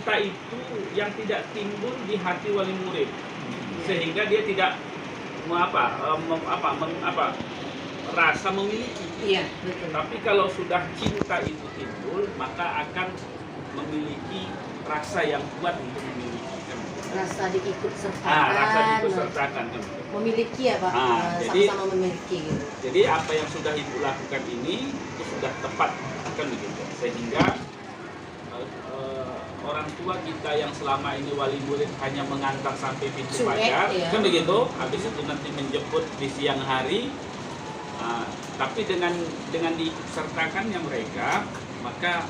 cinta itu yang tidak timbul di hati wali murid, sehingga dia tidak rasa memiliki. Iya, betul. Tapi kalau sudah cinta itu timbul, maka akan memiliki rasa yang kuat untuk memiliki. Rasa diikut sertakan. Rasa diikut sertakan. Memiliki ya Pak, jadi, sama-sama memiliki gitu. Jadi apa yang sudah ibu lakukan ini itu sudah tepat, kan begitu. Sehingga orang tua kita yang selama ini wali murid hanya mengantar sampai pintu pagar, iya. kan begitu. Habis itu nanti menjemput di siang hari. Tapi dengan diikut sertakannya mereka, maka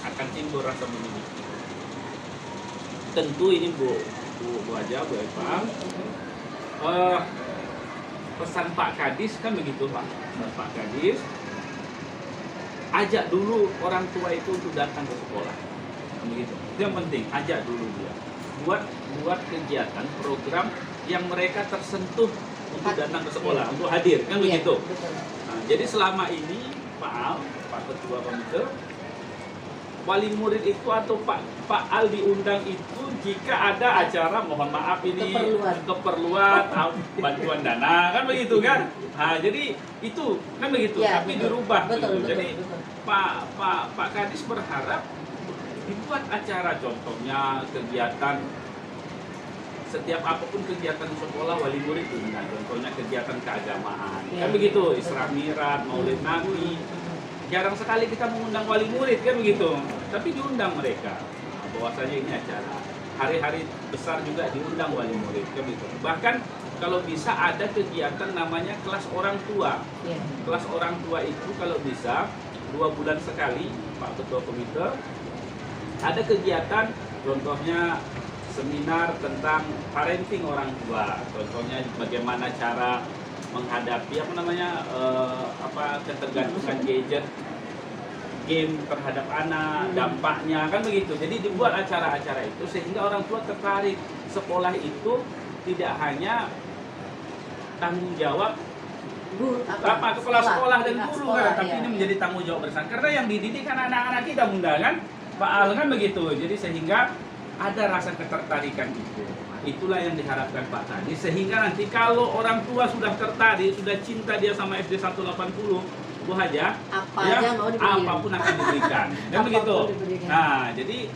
akan timbul rasa memiliki. Tentu ini Bu Haja, Bu Eva, pesan Pak Kadis kan begitu Pak. Pesan Pak Kadis, ajak dulu orang tua itu untuk datang ke sekolah, kan begitu. Itu yang penting, ajak dulu dia. Buat kegiatan, program yang mereka tersentuh untuk datang ke sekolah, untuk hadir, kan begitu. Nah, jadi selama ini Pak Ketua Komite, wali murid itu atau Pak Al diundang itu jika ada acara, mohon maaf ini keperluan bantuan dana, kan begitu kan. Nah, jadi itu kan begitu, ya, tapi betul. dirubah betul, gitu. betul, Jadi betul. Pak Kadis berharap dibuat acara, contohnya kegiatan setiap apapun kegiatan sekolah wali murid diundang, contohnya kegiatan keagamaan, kan begitu, Isra Mi'raj, Maulid Nabi. Jarang sekali kita mengundang wali murid, kan begitu, tapi diundang mereka. Nah, bahwasanya ini acara hari-hari besar juga diundang wali murid, kan begitu. Bahkan kalau bisa ada kegiatan namanya kelas orang tua. Kelas orang tua itu kalau bisa 2 bulan sekali, Pak Ketua Komite, ada kegiatan, contohnya seminar tentang parenting orang tua, contohnya bagaimana cara menghadapi ketergantungan gadget, game terhadap anak, dampaknya, kan begitu. Jadi dibuat acara-acara itu sehingga orang tua tertarik. Sekolah itu tidak hanya tanggung jawab kepala sekolah dan guru kan, tapi ini menjadi tanggung jawab bersama. Karena yang dididik kan anak-anak kita, Bunda, kan, Pak Al, kan begitu. Jadi sehingga ada rasa ketertarikan itu. Itulah yang diharapkan Pak Kadis, sehingga nanti kalau orang tua sudah tertarik, sudah cinta dia sama SD 180, Bu Haja, apapun akan diberikan. Dan begitu. Nah, jadi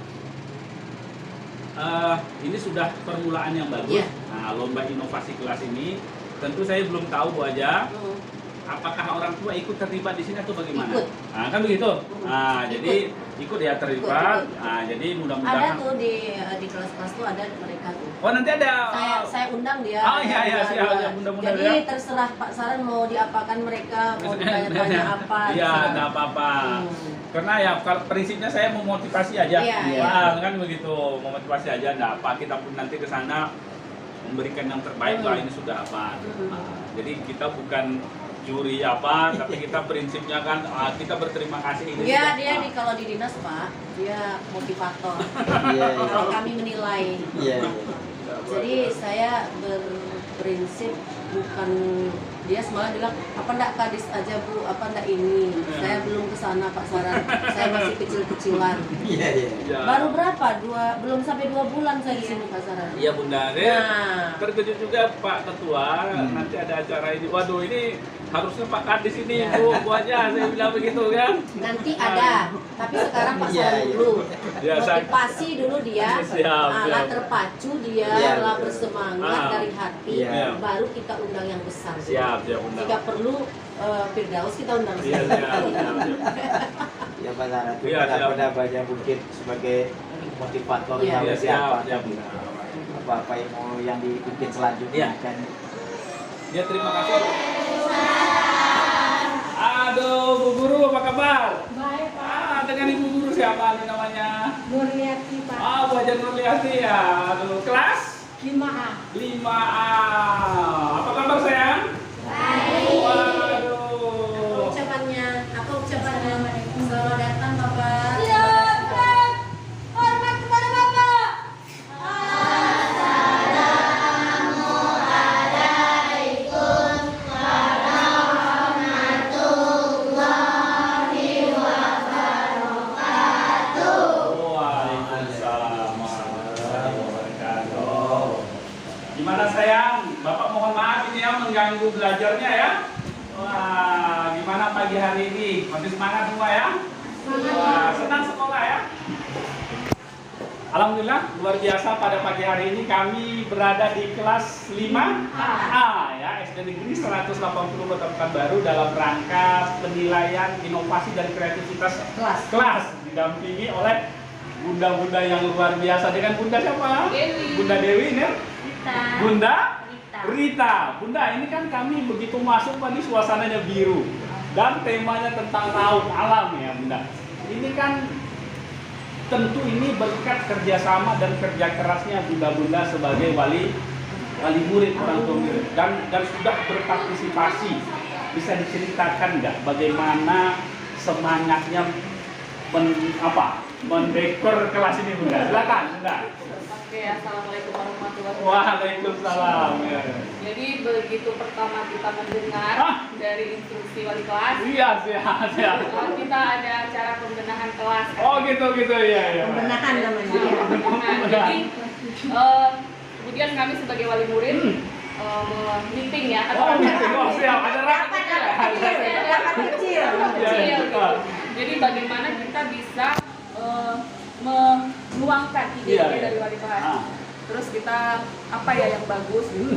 ini sudah permulaan yang bagus. Nah, lomba inovasi kelas ini, tentu saya belum tahu Bu Haja, apakah orang tua ikut terlibat di sini atau bagaimana? Nah, kan begitu. Nah, jadi ikut ya terlibat. Nah, jadi mudah-mudahan ada tuh di kelas-kelas tuh ada mereka tuh. Oh, nanti ada. Saya undang dia. Oh iya siap, mudah-mudahan. Jadi terserah Pak Saran mau diapakan mereka, mau ditanya-tanya apa. Iya, enggak apa-apa. Karena ya kalau prinsipnya saya memotivasi aja. Kan begitu, memotivasi aja, enggak apa. Kita pun nanti ke sana memberikan yang terbaik lah, ini sudah apa. Jadi kita bukan juri apa, tapi kita prinsipnya kan kita berterima kasih ini. Iya, dia nih kalau di dinas Pak, dia motivator. Kalau kami menilai. Jadi saya berprinsip bukan dia semalam bilang apa ndak Kadis aja Bu, apa ndak ini. Saya belum ke sana Pak Saran. Saya masih kecil-kecilan. Baru berapa? Belum sampai 2 bulan saya di sini Pak Saran. Iya Bunda. Terkejut juga Pak Ketua, nanti ada acara ini. Waduh, ini harusnya Pak Kadis ini Bu aja, saya bilang begitu kan. Nanti ada, tapi sekarang Pak Saran dulu. Motivasi dulu dia, lah terpacu dia, lah bersemangat dari hati, baru kita undang yang besar. Siap Bunda. Jika perlu Firdaus kita undang. Ya Pak Saran, pada banyak mungkin sebagai motivator siapa apa yang dibikin selanjutnya kan. Ya, terima kasih. Aduh, Bu Guru apa kabar? Baik Pak. Dengan Ibu Guru siapa namanya? Nurliati Pak. Bu Haja Nurliati ya. Aduh, kelas 5A. 5A. Apa kabar sayang? Baik. Waduh. Ucapannya, apa ucapannya? Selamat datang Bapak. Hormat kepada Bapak. Waalaikumsalam. Gimana sayang? Bapak mohon maaf ini ya mengganggu belajarnya ya. Wah, gimana pagi hari ini? Masih semangat semua ya? Wah, senang sekolah ya? Alhamdulillah, luar biasa pada pagi hari ini kami berada di kelas 5A ya, SD Negeri 180 Kota Pekanbaru dalam rangka penilaian inovasi dan kreativitas kelas didampingi oleh bunda-bunda yang luar biasa. Dengan Bunda siapa? Dewi. Bunda Dewi ya? Bunda Rita. Rita. Bunda, ini kan kami begitu masuk tadi suasananya biru dan temanya tentang laut alam ya Bunda. Ini kan tentu ini berkat kerjasama dan kerja kerasnya bunda-bunda sebagai wali murid orang tua murid dan sudah berpartisipasi. Bisa diceritakan nggak bagaimana semangatnya mendekor kelas ini Bunda? Silakan Bunda. Oke, assalamualaikum warahmatullahi wabarakatuh. Waalaikumsalam. Ya. Jadi begitu pertama kita mendengar dari instruksi wali kelas, Iya, siap. kita ada acara pembenahan kelas. Oh gitu ya. Pembenahan namanya. Nah, jadi kemudian kami sebagai wali murid meeting ya. Meeting. Oh siap. Ada rapat Kecil. Kecil gitu. Jadi bagaimana kita bisa menuangkan ide-ide dari wali kelas. Terus kita apa ya yang bagus gitu.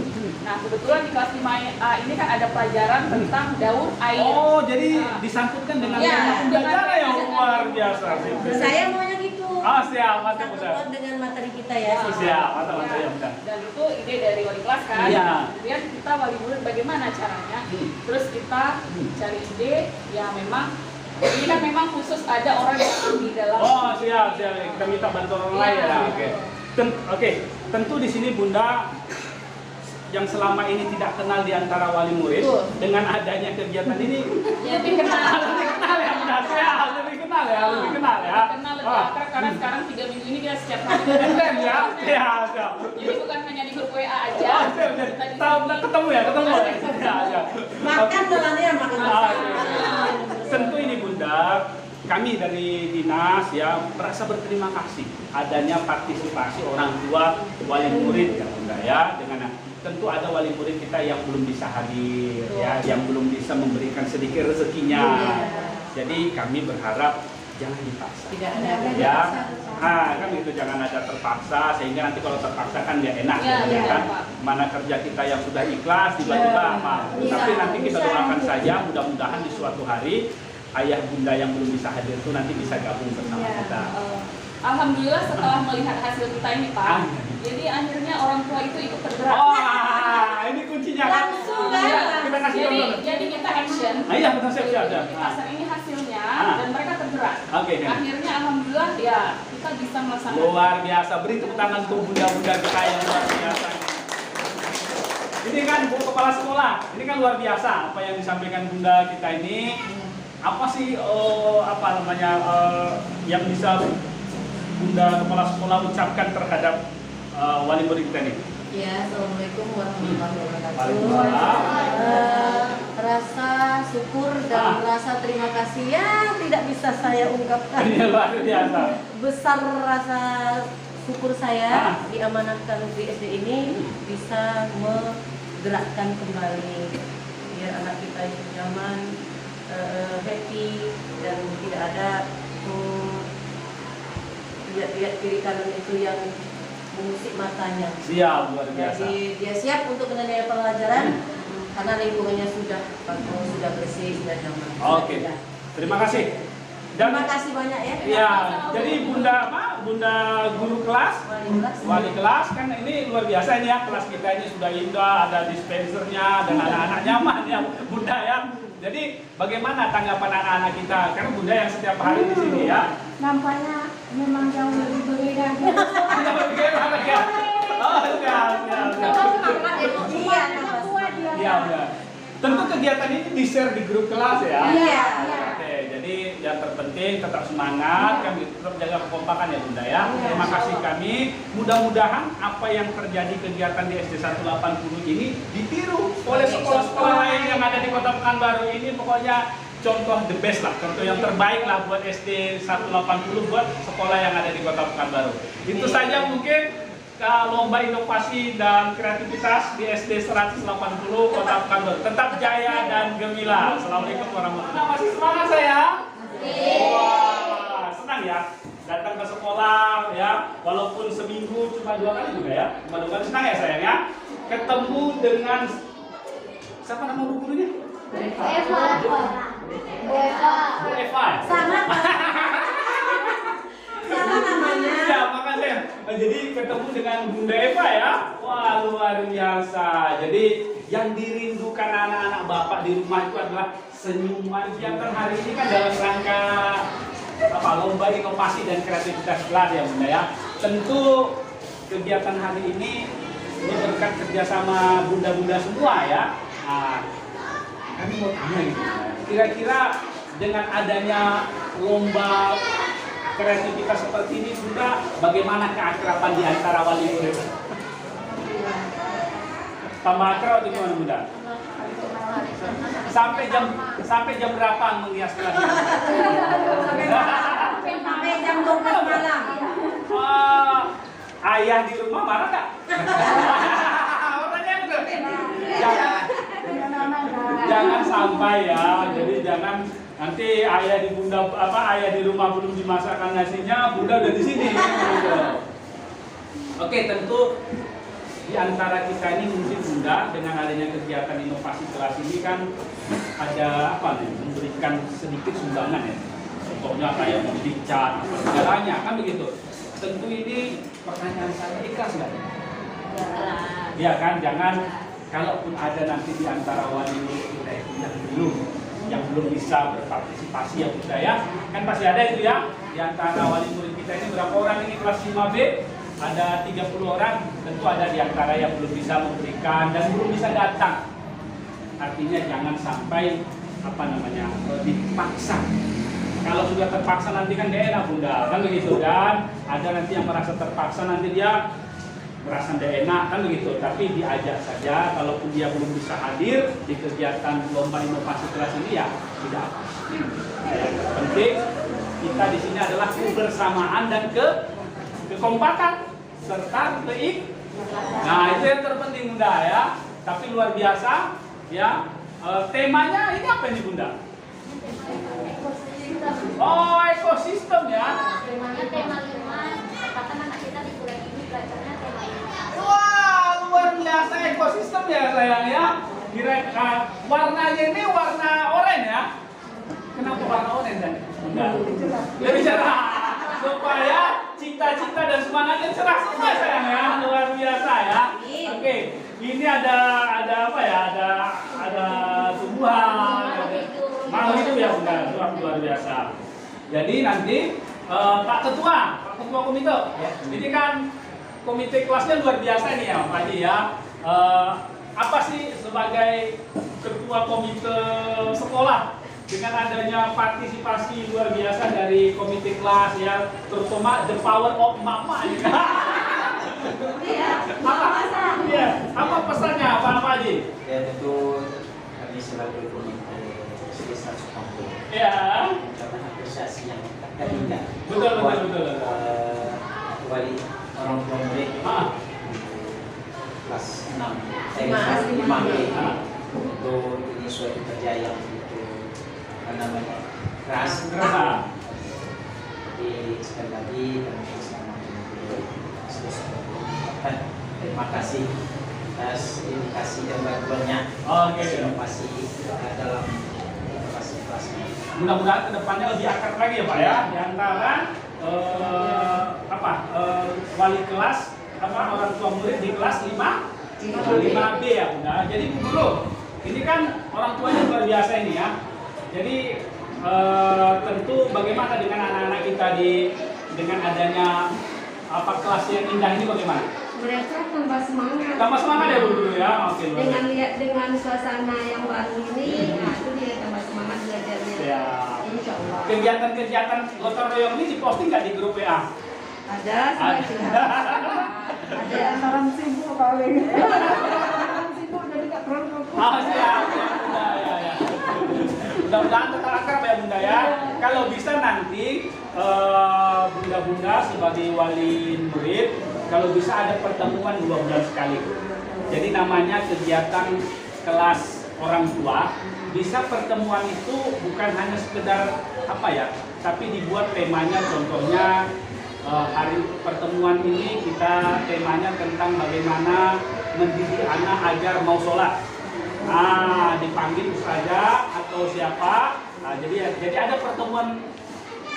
Nah kebetulan di kelas 5A ini kan ada pelajaran tentang daun air. Oh jadi disangkutkan dengan pembelajaran yang luar biasa. Saya maunya gitu. Siap, mantap Bunda. Satu dengan materi kita ya. Siap, mantap ya Bunda. Dan itu ide dari wali kelas kan. Iya. Kemudian kita wali murid bagaimana caranya. Terus kita cari ide yang memang ini kan memang khusus ada orang yang ahli dalam. Oh siap. Kita minta bantuan orang lain ya. Oke. Tentu di sini Bunda yang selama ini tidak kenal di antara wali murid dengan adanya kegiatan ini Lebih kenal. lebih kenal ya Bunda. Siap, lebih kenal ya. Kenal lebih akrab karena sekarang 3 minggu ini kita setiap hari. Keren ya. Siap. Jadi bukan hanya di grup WA aja. Ketemu ya. Ya. Makan dolannya makan. Tentu ini Bunda, kami dari dinas ya merasa berterima kasih adanya partisipasi orang tua wali murid ya Bunda ya. Dengan tentu ada wali murid kita yang belum bisa hadir ya, yang belum bisa memberikan sedikit rezekinya. Jadi kami berharap jangan dipaksa. Tidak ada Ya, kan itu jangan ada terpaksa sehingga nanti kalau terpaksa kan nggak enak Ya, kan. Pak. Mana kerja kita yang sudah ikhlas tiba-tiba tapi nanti kita doakan saja mudah-mudahan di suatu hari ayah bunda yang belum bisa hadir itu nanti bisa gabung bersama kita. Alhamdulillah setelah melihat hasil kita ini Pak, jadi akhirnya orang tua itu ikut tergerak. Ini kuncinya kan. Langsung, Kita kasih Jadi kita action. Iya betul siap. Di pasar ini hasilnya dan mereka tergerak. Oke. Akhirnya alhamdulillah ya kita bisa melaksanakan. Luar biasa, beri tepuk tangan untuk bunda-bunda kita yang luar biasa. Ini kan Bu Kepala Sekolah, ini kan luar biasa apa yang disampaikan bunda kita ini. Apa sih yang bisa Bunda Kepala Sekolah ucapkan terhadap wali murid kita ini? Ya, assalamualaikum warahmatullahi wabarakatuh. Waalaikumsalam. Rasa syukur dan rasa terima kasih yang tidak bisa saya ungkapkan. Ini luar biasa. Besar rasa syukur saya diamanatkan di SD ini bisa menggerakkan kembali biar anak kita itu nyaman, happy dan tidak ada lihat kiri kanan itu yang mengusik matanya. Siap, luar biasa. Jadi dia siap untuk menilai pelajaran karena lingkungannya sudah bagus, sudah bersih, sudah nyaman. Oke. Terima kasih. Terima kasih banyak ya. Ya, jadi Bunda guru kelas, wali kelas kan ini luar biasa ini ya, kelas kita ini sudah indah, ada dispensernya dan anak-anak nyaman ya Bunda ya. Jadi bagaimana tanggapan anak-anak kita? Karena Bunda yang setiap hari di sini ya. Nampaknya memang jauh lebih berbeda. Iya. Tentu kegiatan ini di-share di grup kelas ya. Iya. Oke, jadi yang terpenting tetap semangat, kami tetap jaga kekompakan ya Bunda ya. Terima kasih kami. Mudah-mudahan apa yang terjadi kegiatan di SD 180 ini ditiru oleh sekolah-sekolah lain yang ada di Kota Pekanbaru ini. Pokoknya contoh the best lah, contoh yang terbaik lah buat SD 180 buat sekolah yang ada di Kota Pekanbaru. Itu saja mungkin. lomba inovasi dan kreativitas di SD 180 Kota Pekanbaru. Tetap jaya dan gemilang. Assalamualaikum warahmatullahi wabarakatuh. Masih semangat saya? Wah, senang ya datang ke sekolah ya, walaupun seminggu cuma 2 kali juga ya. Cuma 2 kali, senang ya sayang ya. Ketemu dengan siapa nama bu gurunya? Bu Eva. Sama namanya. Ya, makasih. Jadi ketemu dengan Bunda Eva ya. Wah, luar biasa. Jadi yang dirindukan anak-anak Bapak di rumah itu adalah senyuman. Kegiatan hari ini kan dalam rangka lomba inovasi dan kreativitas kelas ya Bunda ya. Tentu kegiatan hari ini berkat kerjasama bunda-bunda semua ya. Nah, kami mau tanya gitu, kira-kira dengan adanya lomba kreativitas seperti ini Bunda, bagaimana keakraban di antara wali murid? Tambah akrab atau gimana Bunda? Sampai jam berapa menghias kelas? Sampai jam 12 malam. Ayah di rumah marah nggak? Orangnya gitu. Jangan sampai ya. Jadi jangan nanti ayah di rumah belum dimasakkan nasinya, Bunda udah di sini. Gitu. Oke, tentu di antara kita ini mungkin Bunda dengan adanya kegiatan inovasi kelas ini kan ada memberikan sedikit sumbangan ya. Contohnya kayak membidik cat, segalanya kan begitu. Tentu ini pertanyaan saya, ikhlas nggak? Ya kan, jangan kalaupun ada nanti di antara wali murid kita itu yang belum bisa berpartisipasi ya Bunda ya, kan pasti ada itu ya. Di antara wali murid kita ini berapa orang ini kelas 5B? Ada 30 orang, tentu ada di antara yang belum bisa memberikan dan belum bisa datang. Artinya jangan sampai dipaksa. Kalau sudah terpaksa nanti kan gak enak Bunda, kan begitu. Dan ada nanti yang merasa terpaksa nanti dia merasa gak enak, kan begitu. Tapi diajak saja, kalaupun dia belum bisa hadir di kegiatan lomba inovasi kelas ini ya tidak apa. Yang penting kita di sini adalah kebersamaan dan kekompakan serta Nah itu yang terpenting Bunda ya. Tapi luar biasa ya. Temanya ini apa ini Bunda? Oh, ekosistem ya. Temanya tema 5, katakan anak kita di bulan ini belajarnya tema 5. Wah, luar biasa ekosistem ya sayang ya. Kira-kira warnanya ini warna oranye ya. Kenapa warna oranye dan lebih cerah supaya cita-cita dan semangatnya cerah semua sayang ya. Luar biasa ya. Oke, ini ada apa ya? Ada tumbuhan. Malu itu ya Bunda, luar biasa. Jadi nanti Pak Ketua Komite, ini kan komite kelasnya luar biasa nih ya Pak Haji ya. Apa sih sebagai Ketua Komite Sekolah dengan adanya partisipasi luar biasa dari komite kelas ya, terutama the power of mama ini. Apa pesannya Pak Haji? Ya tentu kami sebagai komite sebesar Sukamto. Ya. Karena apresiasi yang ketiga. Betul. Wali orang tua murid kelas 6, kelas 5B. Itu ini suatu kerja yang keras. Jadi sekali lagi kami bersama terima kasih atas indikasi dan bantuannya. Inovasi dalam inovasi kelas ini. Mudah-mudahan kedepannya lebih akrab lagi ya Pak ya, di antara wali kelas orang tua murid di kelas 5B ya Bunda. Jadi Bu Guru, ini kan orang tuanya luar biasa ini ya. Jadi tentu bagaimana dengan anak-anak kita dengan adanya kelas yang indah ini bagaimana? Mereka tambah semangat. Tambah semangat ya Bu Guru ya. Oke. Dengan suasana yang baru ini, itu dia tambah semangat belajarnya. Ya. Insya Allah. Kegiatan-kegiatan gotong royong ini diposting nggak di grup WA? Ada sebagian. Ada orang sibuk paling. Orang sibuk jadi nggak perlu. Siap. Ya. Mudah-mudahan tetap akrab ya Bunda ya. Kalau bisa nanti bunda-bunda sebagai wali murid kalau bisa ada pertemuan 2 bulan sekali. Jadi namanya kegiatan kelas orang tua. Bisa pertemuan itu bukan hanya sekedar apa ya, tapi dibuat temanya, contohnya hari pertemuan ini kita temanya tentang bagaimana mendidik anak agar mau sholat. Dipanggil ustazah atau siapa. Jadi ada pertemuan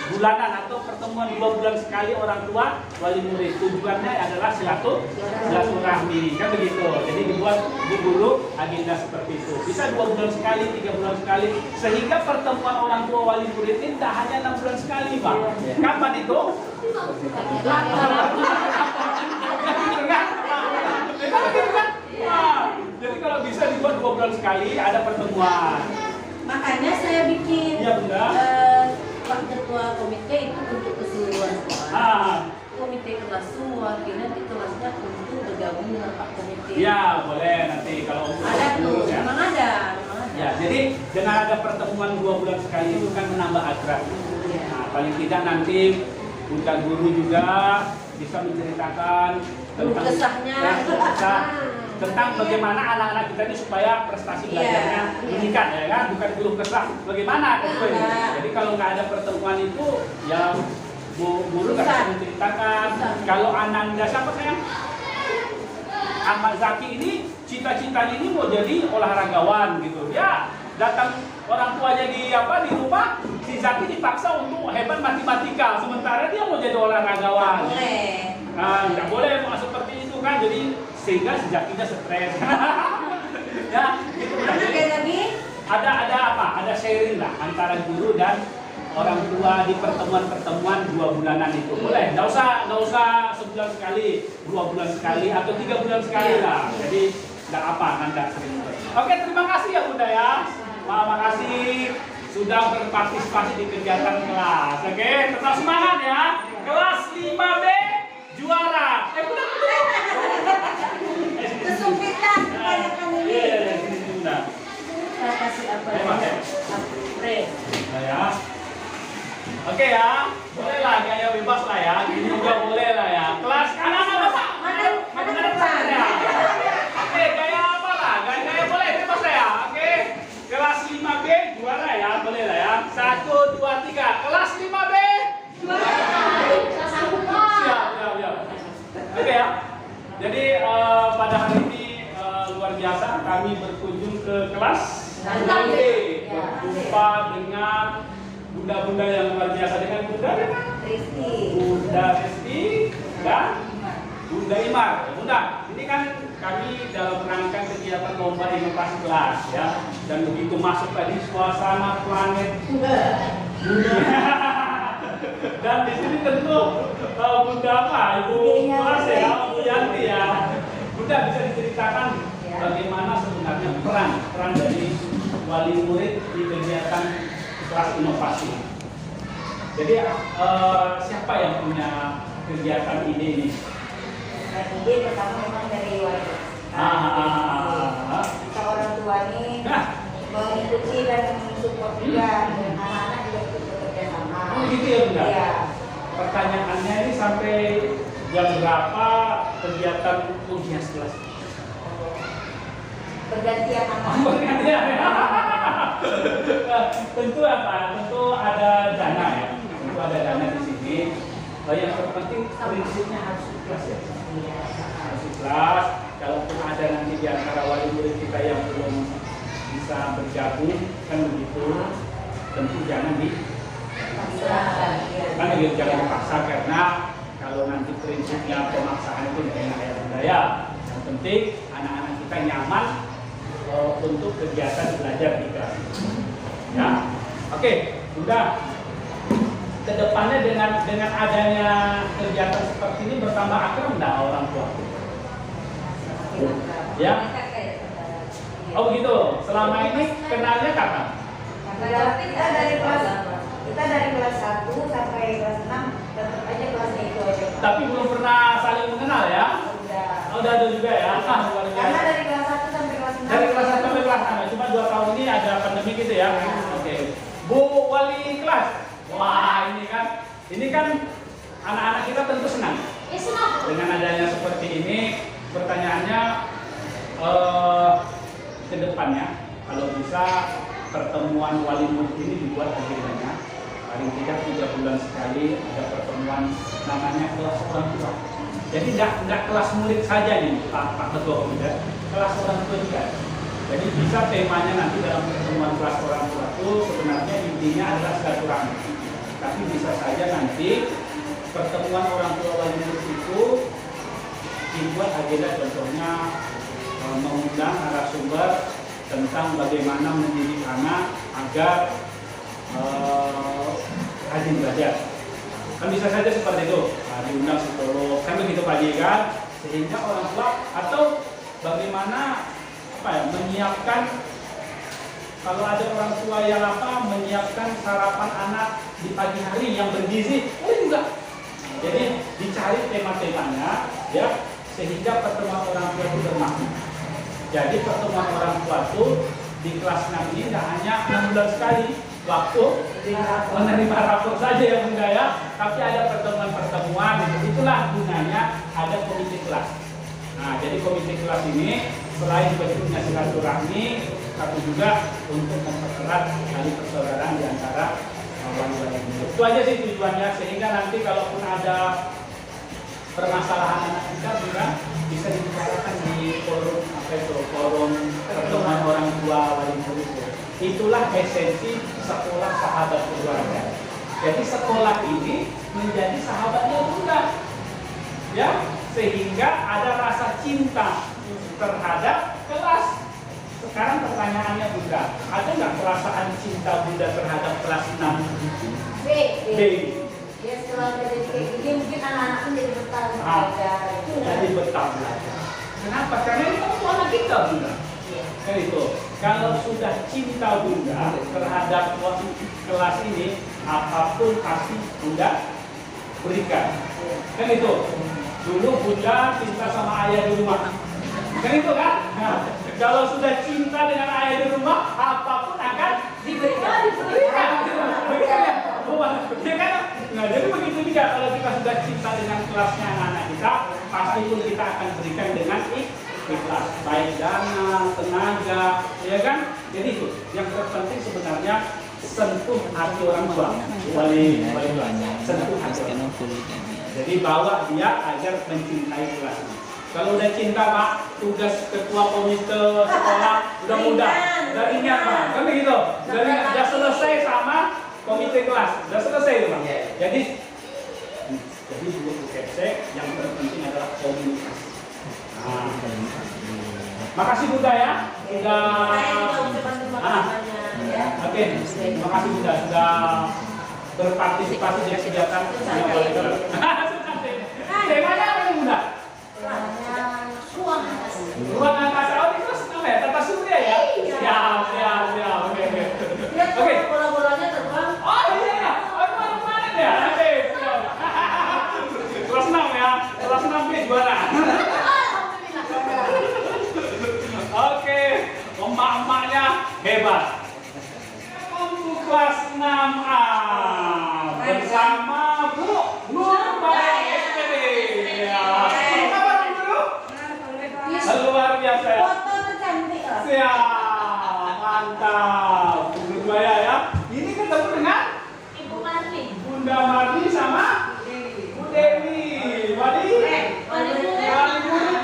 bulanan atau pertemuan 2 bulan sekali orang tua wali murid. Tujuannya adalah silaturahmi, kan begitu. Jadi dibuat di guru agenda seperti itu. Bisa 2 bulan sekali, 3 bulan sekali, sehingga pertemuan orang tua wali murid ini tidak hanya 6 bulan sekali, Pak. Kapan itu? Jadi kalau bisa dibuat 2 bulan sekali ada pertemuan. Makanya saya bikin Iya, Bunda. Pak Ketua Komite itu untuk keseluruhan sekolah. Komite kelas semua, nanti kelasnya untuk bergabung dengan Pak Komite. Ya, boleh nanti kalau untuk ada tuh, ya. memang ada. Ya, jadi dengan ada pertemuan 2 bulan sekali itu kan menambah akrab. Nah, paling tidak nanti Bunda Guru juga bisa menceritakan tentang kesahnya, tentang bagaimana anak-anak kita ini supaya prestasi belajarnya meningkat, ya kan? Bukan keluh kesah bagaimana gitu. Jadi kalau nggak ada pertemuan itu ya guru nggak bisa menceritakan. Kalau Ananda siapa sayang? Ahmad Zaki ini cita-citanya ini mau jadi olahragawan gitu. Ya datang orang tuanya di rumah, si Zaki dipaksa untuk hebat matematika, sementara dia mau jadi olahragawan. Nggak boleh mau seperti itu kan, jadi sehingga si Zakinya stres. Ya, gitu. Ada apa? Ada sharing lah antara guru dan orang tua di pertemuan-pertemuan 2 bulanan itu. Boleh, nggak usah sebulan sekali, 2 bulan sekali atau 3 bulan sekali lah. Jadi nggak apa, nggak sering. Oke, terima kasih ya Bunda ya. Makasih sudah berpartisipasi di kegiatan kelas. Oke, tetap semangat ya. Kelas 5B juara. Bunda. Kesulitan kebanyakan ini. Iya, sini Bunda. Saya kasih apa ya? Spray. Ya. Oke ya, boleh lah gaya bebas lah ya, gini juga boleh lah ya. Kelas anak-anak apa? Mana depan ya? Oke, gaya apa lah? Gaya boleh bebas lah ya. Oke, kelas 5B juara ya, boleh lah ya. 1, 2, 3. Kelas 5B juara. Siap. Oke ya. Jadi pada hari ini luar biasa kami berkunjung ke kelas 5B, berjumpa dengan bunda-bunda yang luar biasa, dengan Bunda Risti dan Bunda Imar. Bunda, ini kan kami dalam rangkaian kegiatan lomba inovasi kelas ya, dan begitu masuk tadi suasana planet dunia. Dan di sini tentu Bunda apa? Ibu kelas ya, Bu Yanti ya. Bunda bisa diceritakan bagaimana sebenarnya peran dari wali murid di kegiatan kelas inovasi. Jadi siapa yang punya kegiatan ini? Ide pertama memang dari wali. Kita orang tua ini mengikuti dan mensupport juga, dan anak-anak juga ikut bekerja sama. Oh gitu ya Bunda? Iya. Pertanyaannya ini sampai jam berapa kegiatan ujian kelas? Bergantian anak. Bergantian ya. Tentu apa? Tentu ada dana ya. Tentu ada dana di sini. Yang terpenting prinsipnya harus ikhlas ya. Harus ikhlas. Kalaupun ada nanti di antara wali murid kita yang belum bisa bergabung, kan begitu. Tentu jangan jangan dipaksa, karena kalau nanti prinsipnya pemaksaan itu tidak enak ya Bunda ya. Yang penting anak-anak kita nyaman untuk kegiatan belajar di kelas. Ya, oke, Bunda. Kedepannya dengan adanya kegiatan seperti ini bertambah akrab enggak orang tua? Ya. Oh begitu. Selama ini kenalnya kapan? Kita dari kelas 1 sampai kelas 6 tetap aja kelasnya itu aja. Tapi belum pernah saling mengenal ya? Udah ada juga ya? Karena dari kelas 1 sampai kelas 6. Dari kelas 1 sampai kelas 6, cuma 2 tahun ini ada pandemi gitu ya? Oke. Bu wali kelas, wah ini kan anak-anak kita tentu senang. Dengan adanya seperti ini, pertanyaannya ke depannya, kalau bisa pertemuan wali murid ini dibuat agendanya, paling tidak 3 bulan sekali ada pertemuan namanya kelas orang tua. Jadi nggak kelas murid saja nih Pak Ketua Komite, kelas orang tua juga. Jadi bisa temanya nanti dalam pertemuan kelas orang tua itu sebenarnya intinya adalah silaturahmi. Tapi bisa saja nanti pertemuan orang tua wali murid itu dibuat agenda, contohnya mengundang narasumber tentang bagaimana mendidik anak agar rajin belajar. Kan bisa saja seperti itu, diundang psikolog, kan begitu Pak Ji kan? Sehingga orang tua atau bagaimana menyiapkan, kalau ada orang tua yang menyiapkan sarapan anak di pagi hari yang bergizi, juga. Jadi dicari tema-temanya, ya, sehingga pertemuan orang tua itu bermakna. Jadi pertemuan orang tua itu di kelas 6 ini tidak hanya 6 bulan sekali waktu menerima rapor saja ya Bunda ya, tapi ada pertemuan-pertemuan. Itulah gunanya ada komite kelas. Nah, jadi komite kelas ini selain bentuknya silaturahmi, tapi juga untuk mempererat tali persaudaraan di antara wali-wali murid. Itu aja sih tujuannya, sehingga nanti kalaupun ada permasalahan anak kita juga bisa dibicarakan di forum forum pertemuan orang tua wali murid. Itulah esensi sekolah sahabat keluarga. Jadi sekolah ini menjadi sahabatnya Bunda, ya, sehingga ada rasa cinta terhadap kelas. Sekarang pertanyaannya Bunda, ada nggak perasaan cinta Bunda terhadap kelas 6? B. Ya setelah jadi kayak gini mungkin anak-anak pun jadi betah belajar. Jadi betah belajar. Kenapa? Karena ini kan anak kita Bunda. Kan itu. Kalau sudah cinta Bunda terhadap kelas ini, apapun pasti Bunda berikan. Kan itu. Dulu Bunda cinta sama ayah di rumah. Kan itu kan? Nah, kalau sudah cinta dengan ayah di rumah, apapun akan diberikan. Ya kan? Nah, jadi begitu juga kalau kita sudah cinta dengan kelasnya anak-anak kita, pasti pun kita akan berikan dengan ikhlas, baik dana, tenaga, ya kan? Jadi itu yang terpenting sebenarnya sentuh hati orang tua, wali sentuh hati orang tua. Jadi bawa dia agar mencintai kelas ini. Kalau udah cinta Pak, tugas ketua komite sekolah udah mudah, udah ringan Pak, kan begitu? Udah selesai sama komite kelas, udah selesai itu Pak. Jadi dulu UKC yang terpenting adalah komunikasi. Nah, makasih Bunda ya, sudah. Oke, makasih Bunda sudah berpartisipasi di kegiatan. Temanya apa nih Bunda? Ruang angkasa. Oh, itu senang ya, tata surya ya? Siap. Oke. Bola-bolanya terbang. Oh iya, oh kemana-mana ya? Oke, siap. Kelas 6 ya, kelas 6 juara. Oke, emak-emaknya hebat. Untuk kelas 6A bersama Bu Nurbaik SPD. Apa dulu? Luar biasa ya. Foto tercantik. Siap, mantap. Bu Nurbaya ya. Ini ketemu dengan Ibu Marli. Bunda Marli sama Bu Dewi. Wali murid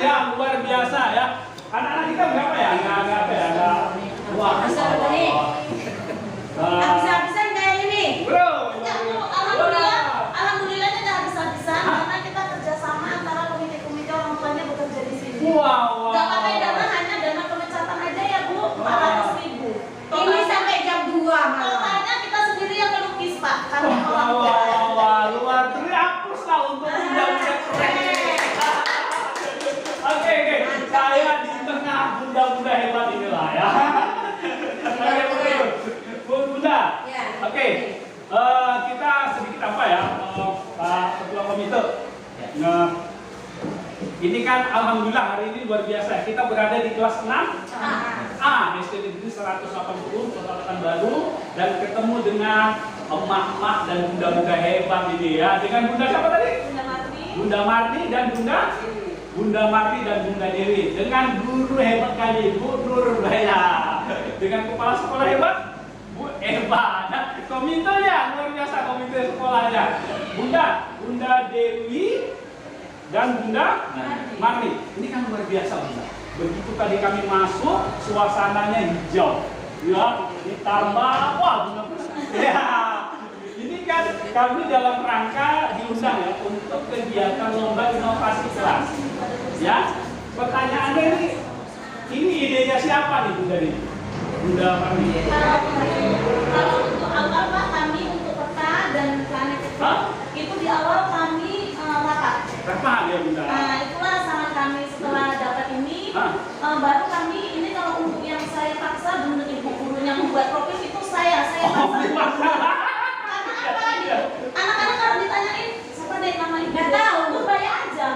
ya, luar biasa ya. Anak-anak kita berapa ya? Enggak apa ya? Wah, Habis-habisan kayak ini. bro. Alhamdulillah tidak habis-habisan karena kita kerjasama antara komite-komite orang tuanya bekerja di sini. Wow. Gak pakai dana, hanya dana pemecatan aja ya Bu, 400.000. Ini sampai jam 2 malam. Totalnya kita sendiri yang melukis Pak, kami orang tua. Wah, luar terhapus lah untuk bunda-bunda keren. Oke, saya di tengah bunda-bunda hebat inilah ya. Oke, Bunda. Oke, kita sedikit apa ya, Pak Ketua Komite. Nah, ini kan alhamdulillah hari ini luar biasa. Kita berada di kelas 6A, SD Negeri 180, Kota Pekanbaru, dan ketemu dengan emak-emak dan bunda-bunda hebat ini ya. Dengan Bunda siapa tadi? Bunda Marli. Bunda Marni dan Bunda Marni dan Bunda Dewi dengan guru hebat kali Bu Nurbaya, dengan kepala sekolah hebat Bu Eva. Nah, komitenya luar biasa, komite sekolahnya Bunda Dewi dan Bunda Marni. Ini kan luar biasa Bunda. Begitu tadi kami masuk, suasananya hijau, ya ditambah wah Bunda. Ya, ini kan kami dalam rangka diundang ya untuk kegiatan lomba inovasi kelas. Ya, pertanyaannya ini idenya siapa nih Bunda Dewi? Bunda Marni. Kalau untuk awal Pak, kami untuk peta dan planet itu di awal kami rapat. Rapat ya Bunda. Nah, itulah saran kami setelah dapat ini, baru kami ini kalau untuk yang saya paksa benar ibu gurunya membuat profil itu saya paksa. Karena apa gitu? Anak-anak kalau ditanyain siapa deh nama ibu? Nggak tahu, Nurbaya aja.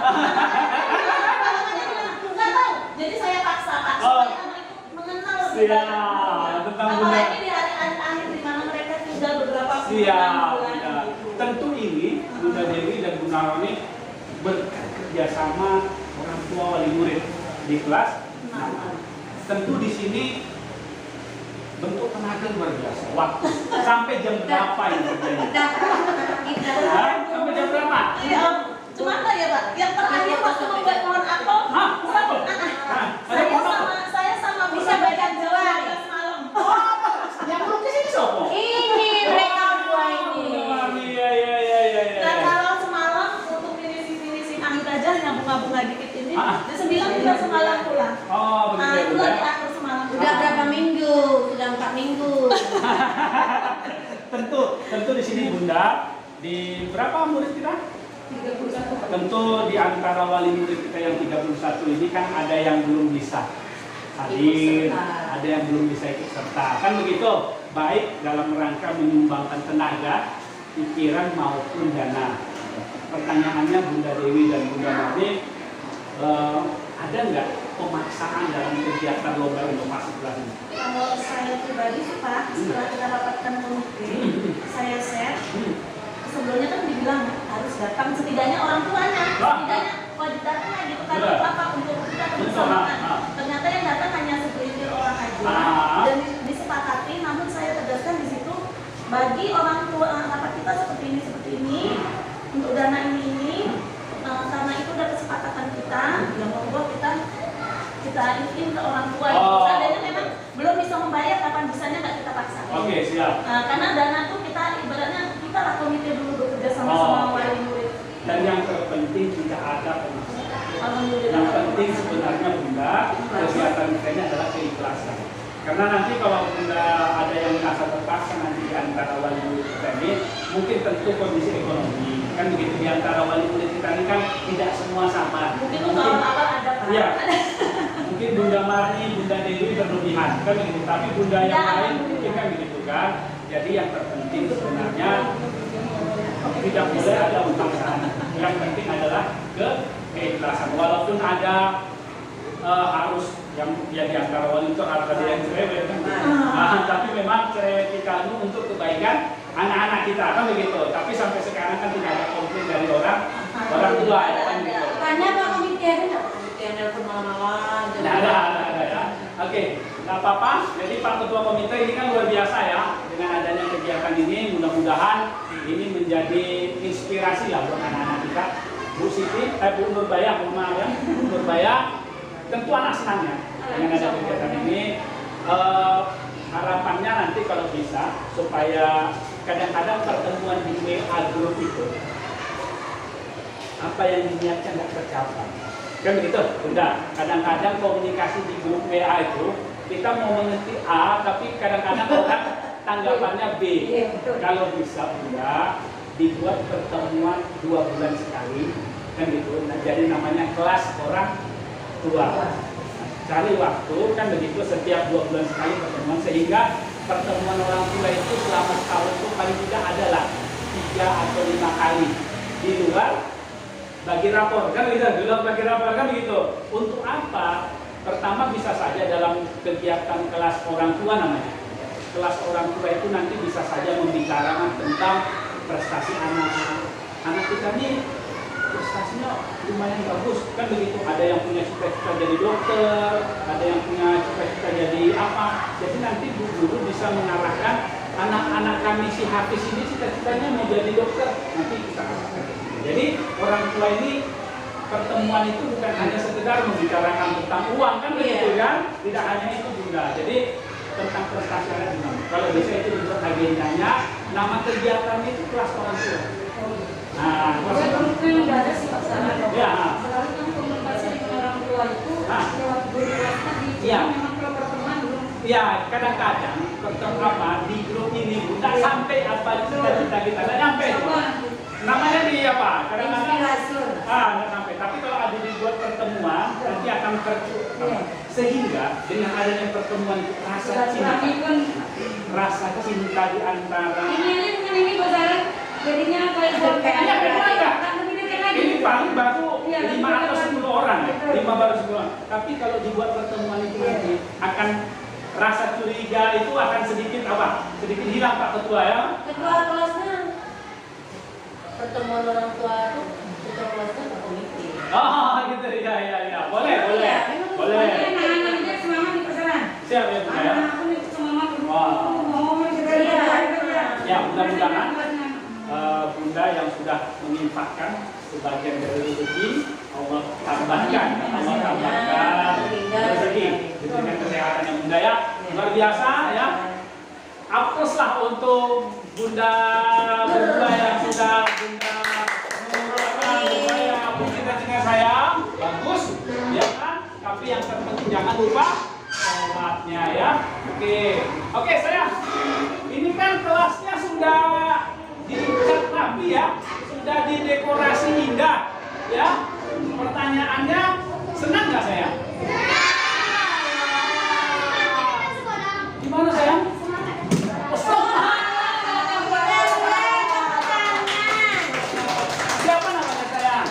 Nggak tahu. Jadi saya paksa Pak supaya anak itu mengenal lebih dalam. Apalagi di hari-hari akhir di mana mereka tinggal beberapa bulan. Tentu ini Bunda Dewi dan Bunda Roni berkat kerjasama orang tua wali murid di kelas. Tentu di sini bentuk tenaga luar biasa. Waktu sampai jam berapa ini kerjanya? Sampai jam berapa? Cuma apa ya Pak? Yang terakhir waktu membuat pohon apel. Saya sama bisa baca doa malam. Yang melukis ini siapa? Ini mereka dua ini. Iya. Nah kalau semalam untuk finishing akhir aja yang bunga-bunga dikit ini, di 9 kita semalam pulang. Oh, begitu. Itu di akhir semalam. Udah berapa minggu? Sudah 4 minggu. Tentu di sini Bunda, di berapa murid kita? 31. Tentu di antara wali murid kita yang 31 ini kan ada yang belum bisa hadir, ada yang belum bisa ikut serta. Kan begitu, baik dalam rangka menyumbangkan tenaga, pikiran maupun dana. Pertanyaannya Bunda Dewi dan Bunda Marni, ada nggak pemaksaan dalam kegiatan lomba inovasi kelas ini? Kalau saya pribadi sih Pak, setelah kita dapatkan komite, saya share. Sebelumnya kan dibilang harus datang setidaknya orang tuanya, setidaknya wajib datang lah gitu kan untuk apa untuk kita kebersamaan. Ternyata yang datang hanya segelintir orang aja dan disepakati. Namun saya tegaskan di situ bagi orang tua rapat kita seperti ini untuk dana ini karena itu udah kesepakatan kita, yang membuat kita ingin ke orang tua. Seandainya memang belum bisa membayar, kapan bisanya nggak kita paksa. Oke, siap. Karena dana itu kita ibaratnya kita lah komite dulu bekerja sama wali murid. Dan yang terpenting tidak ada pemaksaan. Alhamdulillah. Yang penting sebenarnya Bunda, kegiatan kita ini adalah keikhlasan. Karena nanti kalau Bunda ada yang merasa terpaksa nanti di antara wali murid kita ini, mungkin tentu kondisi ekonomi. Kan begitu di antara wali murid kita ini kan tidak semua sama. Mungkin untuk awal-awal ada Pak. Iya. Mungkin Bunda Marni, Bunda Dewi berlebihan kan begitu. Tapi Bunda yang lain mungkin kan begitu kan. Jadi yang terpenting sebenarnya tidak boleh ada pemaksaan. Yang penting adalah keikhlasan. Walaupun ada harus yang di antara wali itu harus ada yang cerewet kan. Tapi memang cerewet kita itu untuk kebaikan anak-anak kita kan begitu. Tapi sampai sekarang kan tidak ada komplain dari orang tua ya kan gitu. Tanya Pak komite ada nggak? Komite yang telepon malam-malam. Nah, ada ya. Oke, nggak apa-apa. Jadi Pak Ketua Komite ini kan luar biasa ya. Dengan adanya kegiatan ini, mudah-mudahan ini menjadi inspirasi lah buat anak-anak kita. Bu Siti, Bu Nurbaya, Bu Nurbaya, tentu anak senang ya dengan ada kegiatan ini. Harapannya nanti kalau bisa supaya kadang-kadang pertemuan di WA group itu apa yang diniatkan nggak tercapai. Kan begitu, Bunda. Kadang-kadang komunikasi di grup WA itu kita mau mengerti A, tapi kadang-kadang orang tanggapannya B. Kalau bisa Bunda dibuat pertemuan 2 bulan sekali, kan gitu. Nah, jadi namanya kelas orang tua. Cari waktu kan begitu setiap 2 bulan sekali pertemuan sehingga pertemuan orang tua itu selama setahun itu paling tidak adalah 3 atau 5 kali di luar bagi rapor kan begitu, di luar bagi rapor kan begitu. Untuk apa? Pertama bisa saja dalam kegiatan kelas orang tua namanya. Kelas orang tua itu nanti bisa saja membicarakan tentang prestasi anak kita nih prestasinya lumayan bagus kan begitu. Ada yang punya cita-cita jadi dokter, ada yang punya cita-cita jadi apa. Jadi nanti guru bisa mengarahkan anak-anak kami si Hafiz ini cita-citanya mau jadi dokter, nanti kita arahkan. Jadi orang tua ini pertemuan itu bukan hanya sekedar membicarakan tentang uang kan begitu kan? Tidak hanya itu juga. Jadi tentang prestasi anak juga. Kalau bisa itu dibuat agendanya, nama kegiatan itu kelas orang tua. Nah, kelas orang tua Tidak ada sih Pak Sarah. Ya. Selalu yang komunikasi dengan orang tua itu lewat guru kelasnya di Iya. memang kalau pertemuan belum. Ya, kadang-kadang pertemuan apa di grup ini tidak sampai apa cita-cita kita tidak sampai. Namanya di apa? Kadang-kadang tidak sampai. Tapi kalau ada dibuat pertemuan nanti akan sehingga dengan adanya pertemuan itu rasa cinta di antara Ini Pak Sarah. Jadinya kayak ini paling baru 5 atau 10 orang ya, 5 baru 10 orang. Tapi kalau dibuat pertemuan itu nanti akan rasa curiga itu akan sedikit apa? Sedikit hilang Pak Ketua ya. Ketua kelasnya pertemuan orang tua itu ketua kelasnya ke komite. Oh gitu ya. Boleh. Anak-anaknya semangat di pasaran. Siap ya Bu ya. Anak-anakku nih semangat dulu. Wah. Ngomong kita Ya mudah-mudahan Bunda yang sudah menginfakkan sebagian dari rezeki Allah tambahkan rezeki dengan kesehatan yang Bunda ya luar biasa ya. Apluslah untuk Bunda berdua yang sudah Bunda cita-cita saya bagus ya kan, tapi yang terpenting jangan lupa sholatnya ya. Oke sayang, ini kan kelasnya sudah dicat rapi ya, sudah didekorasi indah ya. Pertanyaannya, senang nggak sayang? Gimana sayang? Siapa namanya sayang?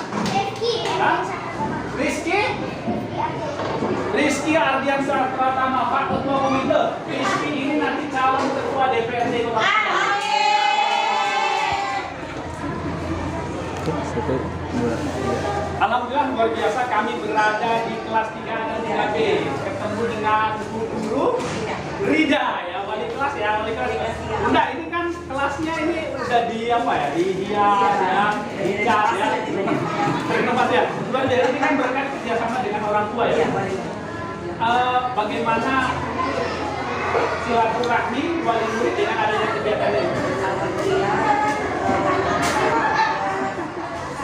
Rizky Ardiansyah Pratama, Pak Ketua Komite. Rizky ini nanti calon Ketua DPRD Kota Padang. Alhamdulillah luar biasa kami berada di kelas 3 dan 3B. Ketemu dengan guru Rida ya, wali kelas ya, Bunda ini kan kelasnya ini udah di apa ya, dihias ya, dicat ya, renovasi ya. Luar biasa ini kan berkat kerjasama dengan orang tua ya. Bagaimana silaturahmi wali murid dengan adanya kegiatan ini?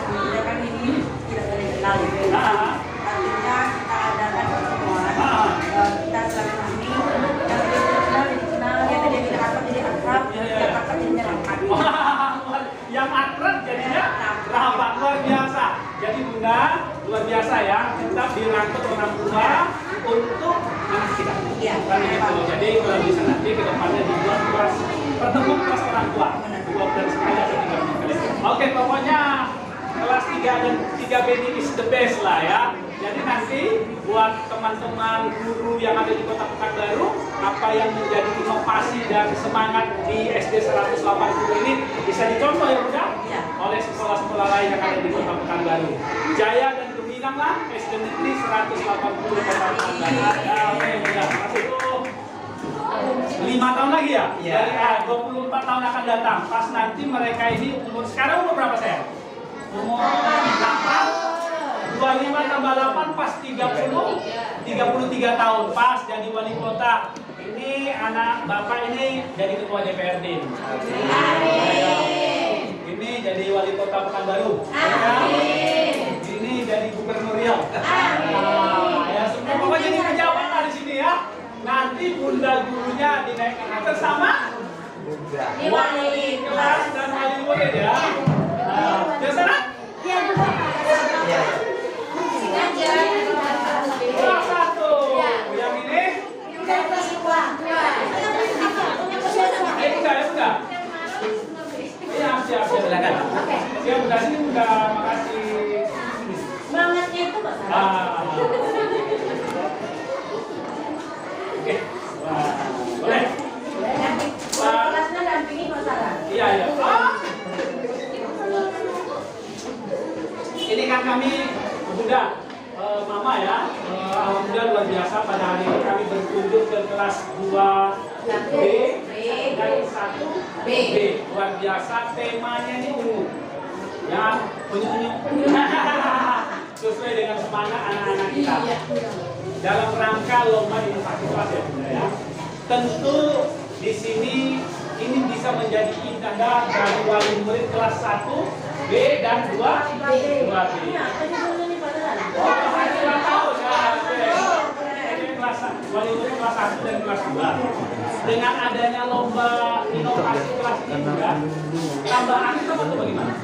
Sebenarnya kan ini tidak saling kenal gitu. Artinya kita adakan pertemuan, kita silaturahmi, yang tidak kenal jadi kenal, yang tidak akrab jadi akrab, yang akrab jadinya rapat. Yang akrab jadinya rapat, luar biasa. Jadi Bunda luar biasa ya, kita dirangkul orang tua untuk anak kita. Kan gitu. Jadi kalau bisa nanti ke depannya dibuat kelas pertemuan kelas orang tua 2 bulan sekali atau 3 bulan sekali. Oke, pokoknya kelas 3 dan 3B ini is the best lah ya. Jadi nanti buat teman-teman guru yang ada di Kota Pekanbaru, apa yang menjadi inovasi dan semangat di SD 180 ini bisa dicontoh ya Bunda oleh sekolah-sekolah lain yang ada di Kota Pekanbaru. Jaya dan gemilang lah SD Negeri 180 Kota Pekanbaru. Ya, oke Bunda, masih 5 tahun lagi ya? Dari 24 tahun akan datang. Pas nanti mereka ini umur, sekarang umur berapa saya? Umur 8, 25 tambah 8 pas 33 tahun pas jadi wali kota. Ini anak bapak ini jadi ketua DPRD. Ini jadi wali kota Pekanbaru. Ini jadi gubernur Riau. Ya semua pokoknya jadi pejabat lah di sini ya. Nanti Bunda gurunya dinaikkan atas sama wali kelas dan wali murid ya. Biasa nak? Kelas 1. Yang ini? Enggak. Siap, silakan. Siap, Bunda sini Bunda, makasih. Semangatnya itu Pak Sarah. Oke. Boleh. Kelasnya dampingi Pak Sarah. Iya. Ini Bunda luar biasa, pada hari ini kami berkunjung ke kelas 2B dan 1B. Luar biasa, temanya ini ungu. Ya, unyu-unyu. Sesuai dengan semangat anak-anak kita. Dalam rangka lomba inovasi kelas ya Bunda ya. Tentu di sini ini bisa menjadi indah dari wali murid kelas 1B dan 2B. Wali murid kelas 1 dan kelas 2. Dengan adanya lomba inovasi kelas ini juga, tambahan itu apa tuh bagaimana?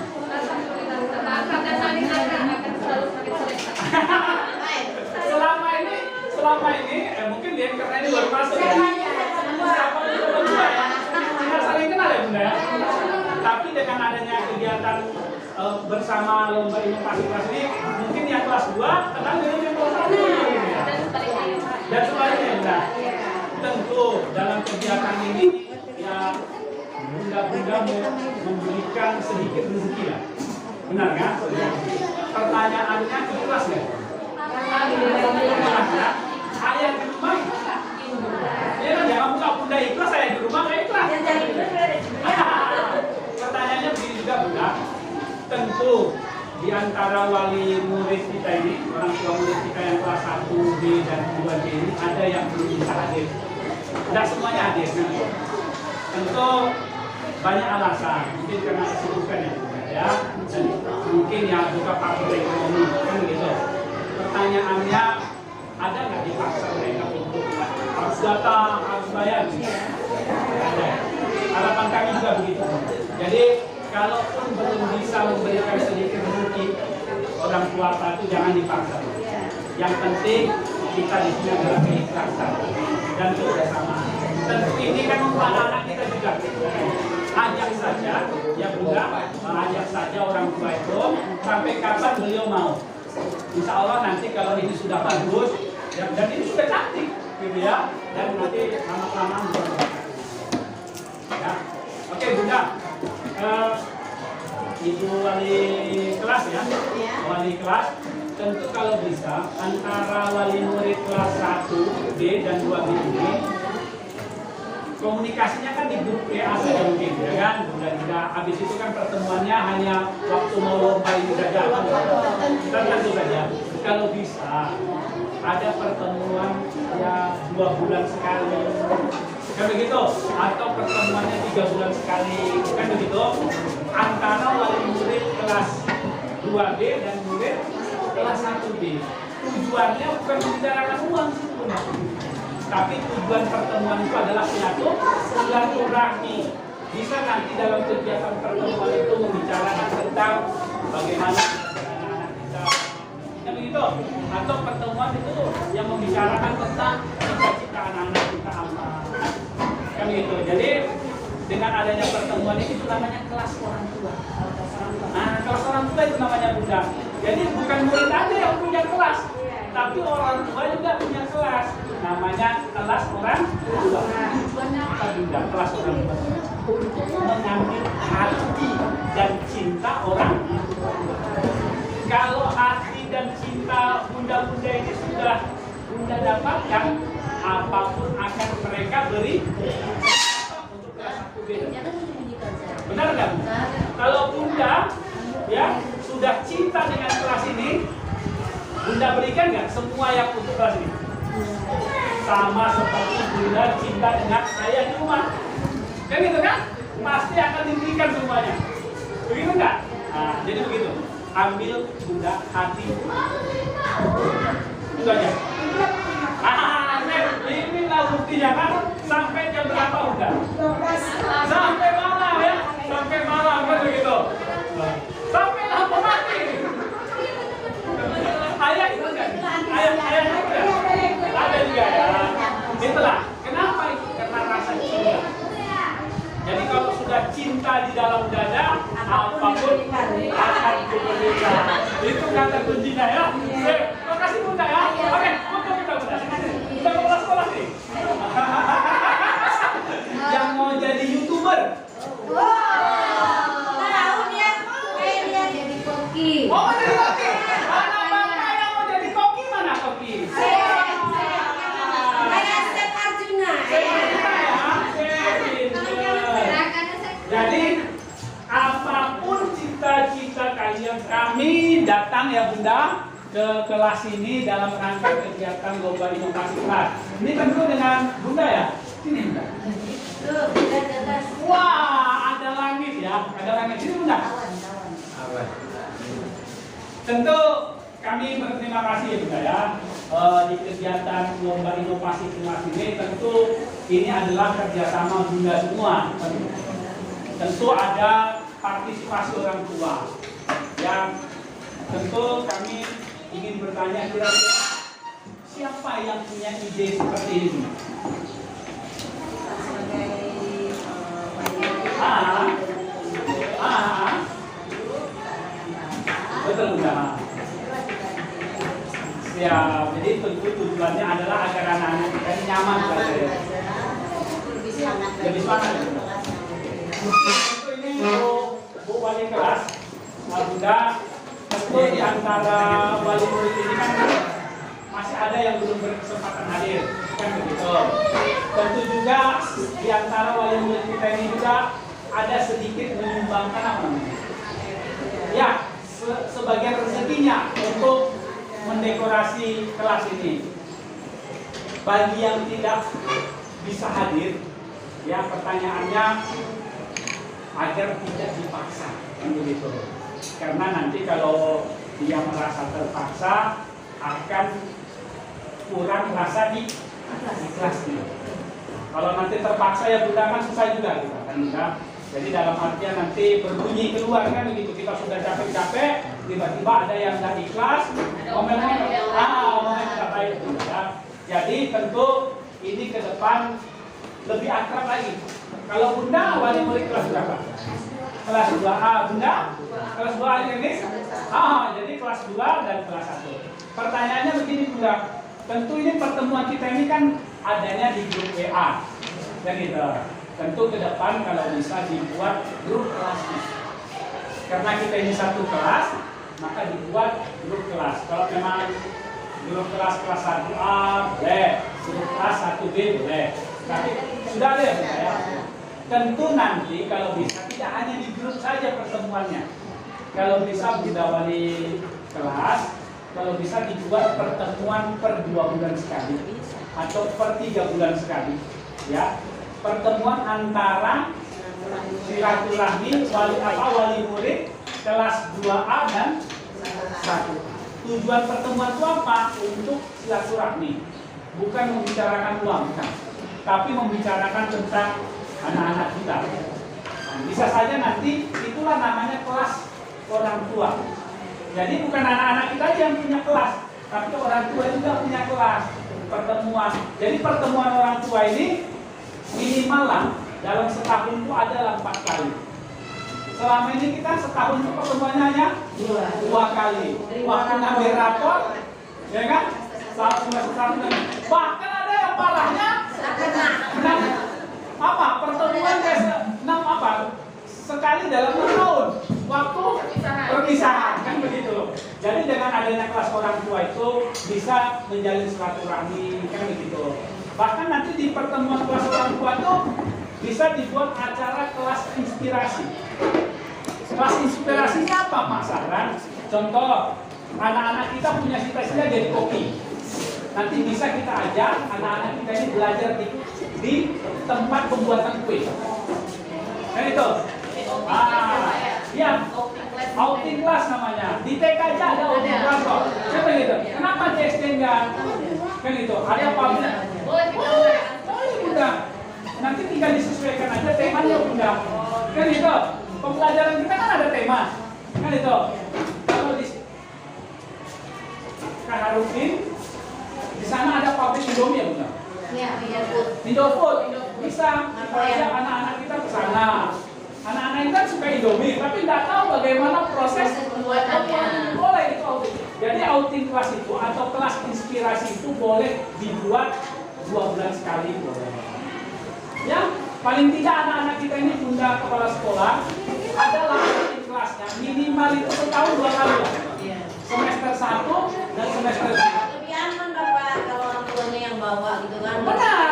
Selama ini mungkin dia karena ini baru masuk ya. Siapa itu berdua ya? Kita saling kenal ya Bunda ya. Tapi dengan adanya kegiatan bersama lomba inovasi kelas ini, mungkin yang kelas 2 kenal dengan yang kelas 1 ya. Dan sebaliknya Bunda. Tentu dalam kegiatan ini ya Bunda memberikan sedikit rezeki lah. Benar kan? Pertanyaannya ikhlas nggak? Ikhlas ya? Ayah di rumah? Ya kan jangan buka Bunda ikhlas, saya di rumah nggak ikhlas. Pertanyaannya begini juga Bunda. Tentu di antara wali murid kita ini, orang tua murid kita yang kelas 1B dan 2B ini ada yang belum bisa hadir. Tidak semuanya hadir. Tentu banyak alasan, mungkin karena kesibukan ya, dan mungkin ya juga faktor ekonomi kan gitu. Pertanyaannya, ada nggak dipaksa mereka untuk harus datang, harus bayar? Ada. Harapan kami juga begitu. Jadi kalaupun belum bisa memberikan sedikit rezeki, orang tua itu jangan dipaksa. Yang penting kita di sini adalah keikhlasan dan kerjasama. Tentu ini kan untuk anak-anak kita juga. Ajak saja, ya Bunda, ajak saja orang tua itu sampai kapan beliau mau. Insya Allah nanti kalau ini sudah bagus, ya, dan ini sudah cantik, gitu ya, dan nanti lama-lama ya. Oke Bunda, Ibu wali kelas ya, wali kelas. Tentu kalau bisa antara wali murid kelas 1B dan 2B ini komunikasinya kan di grup WA saja mungkin ya kan, Bunda. Habis itu kan pertemuannya hanya waktu mau lomba ini saja. Tentu saja kalau bisa ada pertemuan ya 2 bulan sekali, kan begitu, atau pertemuannya 3 bulan sekali, kan begitu, antara wali murid kelas 2B dan murid kelas 1B. Tujuannya bukan membicarakan uang sebetulnya, tapi tujuan pertemuan itu adalah silaturahmi. Bisa nanti dalam kegiatan pertemuan itu membicarakan tentang bagaimana anak-anak kita, kan begitu, atau pertemuan itu yang membicarakan tentang cita-cita anak-anak kita apa, kan begitu. Jadi dengan adanya pertemuan ini itu namanya kelas orang tua. Nah, kelas orang tua itu namanya Bunda. Jadi bukan murid aja yang punya kelas, tapi orang tua juga punya kelas. Namanya kelas orang tua. Tujuannya apa Bunda? Kelas orang tua mengambil hati dan cinta orang tua. Kalau hati dan cinta Bunda-bunda ini sudah Bunda dapatkan, apapun akan mereka beri. Untuk kelas 1B. Benar nggak? Kalau Bunda ya sudah cinta dengan kelas ini, Bunda berikan nggak semua yang untuk kelas ini? Sama seperti Bunda cinta dengan saya di rumah, kan gitu kan? Pasti akan diberikan semuanya, begitu nggak? Nah, jadi begitu. Ambil Bunda hati, itu aja. Inilah buktinya kan. Sampai jam berapa Bunda? Sampai malam ya, sampai malam kan begitu. Sampai lampu mati. Ayah itu enggak? Ayah juga. Ada juga ya. Itulah. Kenapa itu? Karena rasa cinta. Jadi kalau sudah cinta di dalam dada, apapun akan diberikan. Itu kata kuncinya ya. Terima kasih Bunda ya. Oke. Bunda ke kelas ini dalam rangka kegiatan lomba inovasi kelas. Ini tentu dengan Bunda ya. Sini Bunda. Tuh, lihat ke atas. Wah, ada langit ya, ada langit. Sini Bunda. Tentu kami berterima kasih ya Bunda ya. Di kegiatan lomba inovasi kelas ini tentu ini adalah kerjasama Bunda semua. Tentu ada partisipasi orang tua yang tentu kami ingin bertanya kira-kira siapa yang punya ide seperti ini? Betul Bunda. Ya, jadi tentu tujuannya adalah agar anak-anak kita ini nyaman belajar. Lebih semangat. Tentu ini Bu wali kelas, Bunda. Tentu di antara wali murid ini kan masih ada yang belum berkesempatan hadir, kan begitu. Tentu juga di antara wali murid kita ini juga ada sedikit menyumbangkan apa namanya? Ya, sebagian rezekinya untuk mendekorasi kelas ini. Bagi yang tidak bisa hadir, ya pertanyaannya agar tidak dipaksa, kan begitu. Karena nanti kalau dia merasa terpaksa akan kurang rasa di kelasnya. Kalau nanti terpaksa ya Bunda kan susah juga kita kan Bunda. Jadi dalam artian nanti berbunyi keluar kan begitu, kita sudah capek-capek, tiba-tiba ada yang nggak ikhlas, ngomong-ngomong nggak baik Bunda. Jadi tentu ini ke depan lebih akrab lagi. Kalau Bunda wali murid kelas berapa? Kelas 2A Bunda? Kelas 2A ini? Jadi kelas 2 dan kelas 1. Pertanyaannya begini Bunda, tentu ini pertemuan kita ini kan adanya di grup WA, dan gitu. Tentu ke depan kalau bisa dibuat grup kelasnya. Karena kita ini satu kelas, maka dibuat grup kelas. Kalau memang grup kelas 1A boleh, grup kelas 1B boleh. Tapi sudah ada ya. Tentu nanti kalau bisa tidak hanya di grup saja pertemuannya. Kalau bisa Bunda wali kelas, kalau bisa dibuat pertemuan per 2 bulan sekali atau per 3 bulan sekali, ya. Pertemuan antara silaturahmi wali murid kelas 2A dan 1. Tujuan pertemuan itu apa? Untuk silaturahmi, bukan membicarakan uang, bukan. Tapi membicarakan tentang anak-anak kita. Nah, bisa saja nanti itulah namanya kelas orang tua. Jadi bukan anak-anak kita aja yang punya kelas, tapi orang tua juga punya kelas pertemuan. Jadi pertemuan orang tua ini minimal lah dalam setahun itu adalah 4 kali. Selama ini kita setahun itu pertemuannya hanya 2 kali. Waktu ngambil rapor, ya kan? Setahun. Bahkan ada yang parahnya pertemuan sekali dalam 6 tahun waktu perpisahan kan begitu. Jadi dengan adanya kelas orang tua itu bisa menjalin silaturahmi kan begitu. Bahkan nanti di pertemuan kelas orang tua itu bisa dibuat acara kelas inspirasi. Kelas inspirasinya apa Pak Saran? Contoh, anak-anak kita punya cita-cita jadi koki. Nanti bisa kita ajak anak-anak kita ini belajar di tempat pembuatan kue. Kan itu? Iya, outing class namanya. Di TK aja ada outing class kok. Coba gitu. Kenapa di SD enggak? Kan itu. Ada apa? Boleh, Bunda. Nanti tinggal disesuaikan aja temanya Bunda. Kan itu. Pembelajaran kita kan ada tema. Kan itu. Kalau di Kak Harufin, di sana ada pabrik Indomie ya Bunda? Iya, Indofood. Indofood. Bisa kita ajak anak-anak kita ke sana. Anak-anak itu kan suka Indomie, tapi nggak tahu bagaimana proses pembuatannya. Boleh itu outing. Jadi outing kelas itu atau kelas inspirasi itu boleh dibuat 2 bulan sekali. Ya, paling tidak anak-anak kita ini Bunda kepala sekolah adalah outing kelasnya minimal itu setahun 2 kali lah. Semester 1 dan semester 2. Lebih aman Bapak kalau orang tuanya yang bawa gitu kan. Benar.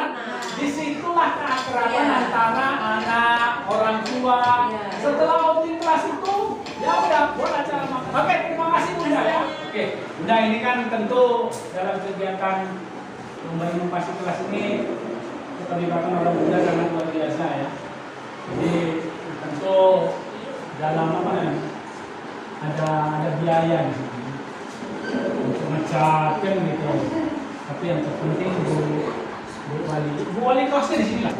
Disitulah keakraban antara anak, orang tua. Setelah outing kelas itu, ya udah buat acara makan. Oke, terima kasih Bunda ya. Oke, Bunda, ini kan tentu dalam kegiatan lomba inovasi kelas ini keterlibatan orang muda sangat luar biasa ya. Jadi tentu dalam apa namanya ada biaya di sini untuk ngecat kan gitu. Tapi yang terpenting Bu Wali kelasnya di sini lah.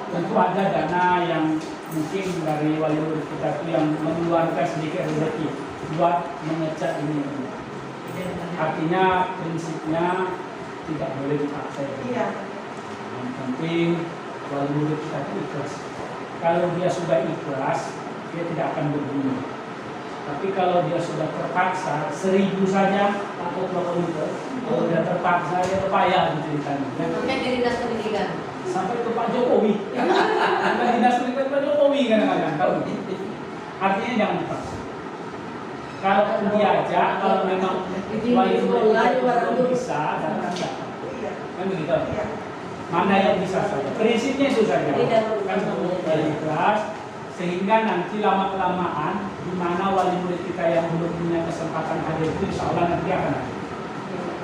Tentu ada dana yang mungkin dari wali murid kita itu yang mengeluarkan sedikit rezeki buat mengecat ini. Artinya prinsipnya tidak boleh dipaksa. Iya. Yang penting wali murid kita itu ikhlas. Kalau dia sudah ikhlas, dia tidak akan berbunyi. Tapi kalau dia sudah terpaksa, 1000 saja atau 20 kalau dia terpaksa, dia payah diceritanya. Sampai di dinas pendidikan. Sampai ke Pak Jokowi. Sampai dinas pendidikan Pak Jokowi kadang-kadang. Artinya jangan dipaksa. Kalau diajak, kalau memang wali murid itu bisa, datang. Kan begitu. Mana yang bisa saja. Prinsipnya itu saja. Kan dari kelas, sehingga nanti lama-kelamaan di mana wali murid kita yang belum punya kesempatan hadir itu insya Allah nanti akan hadir.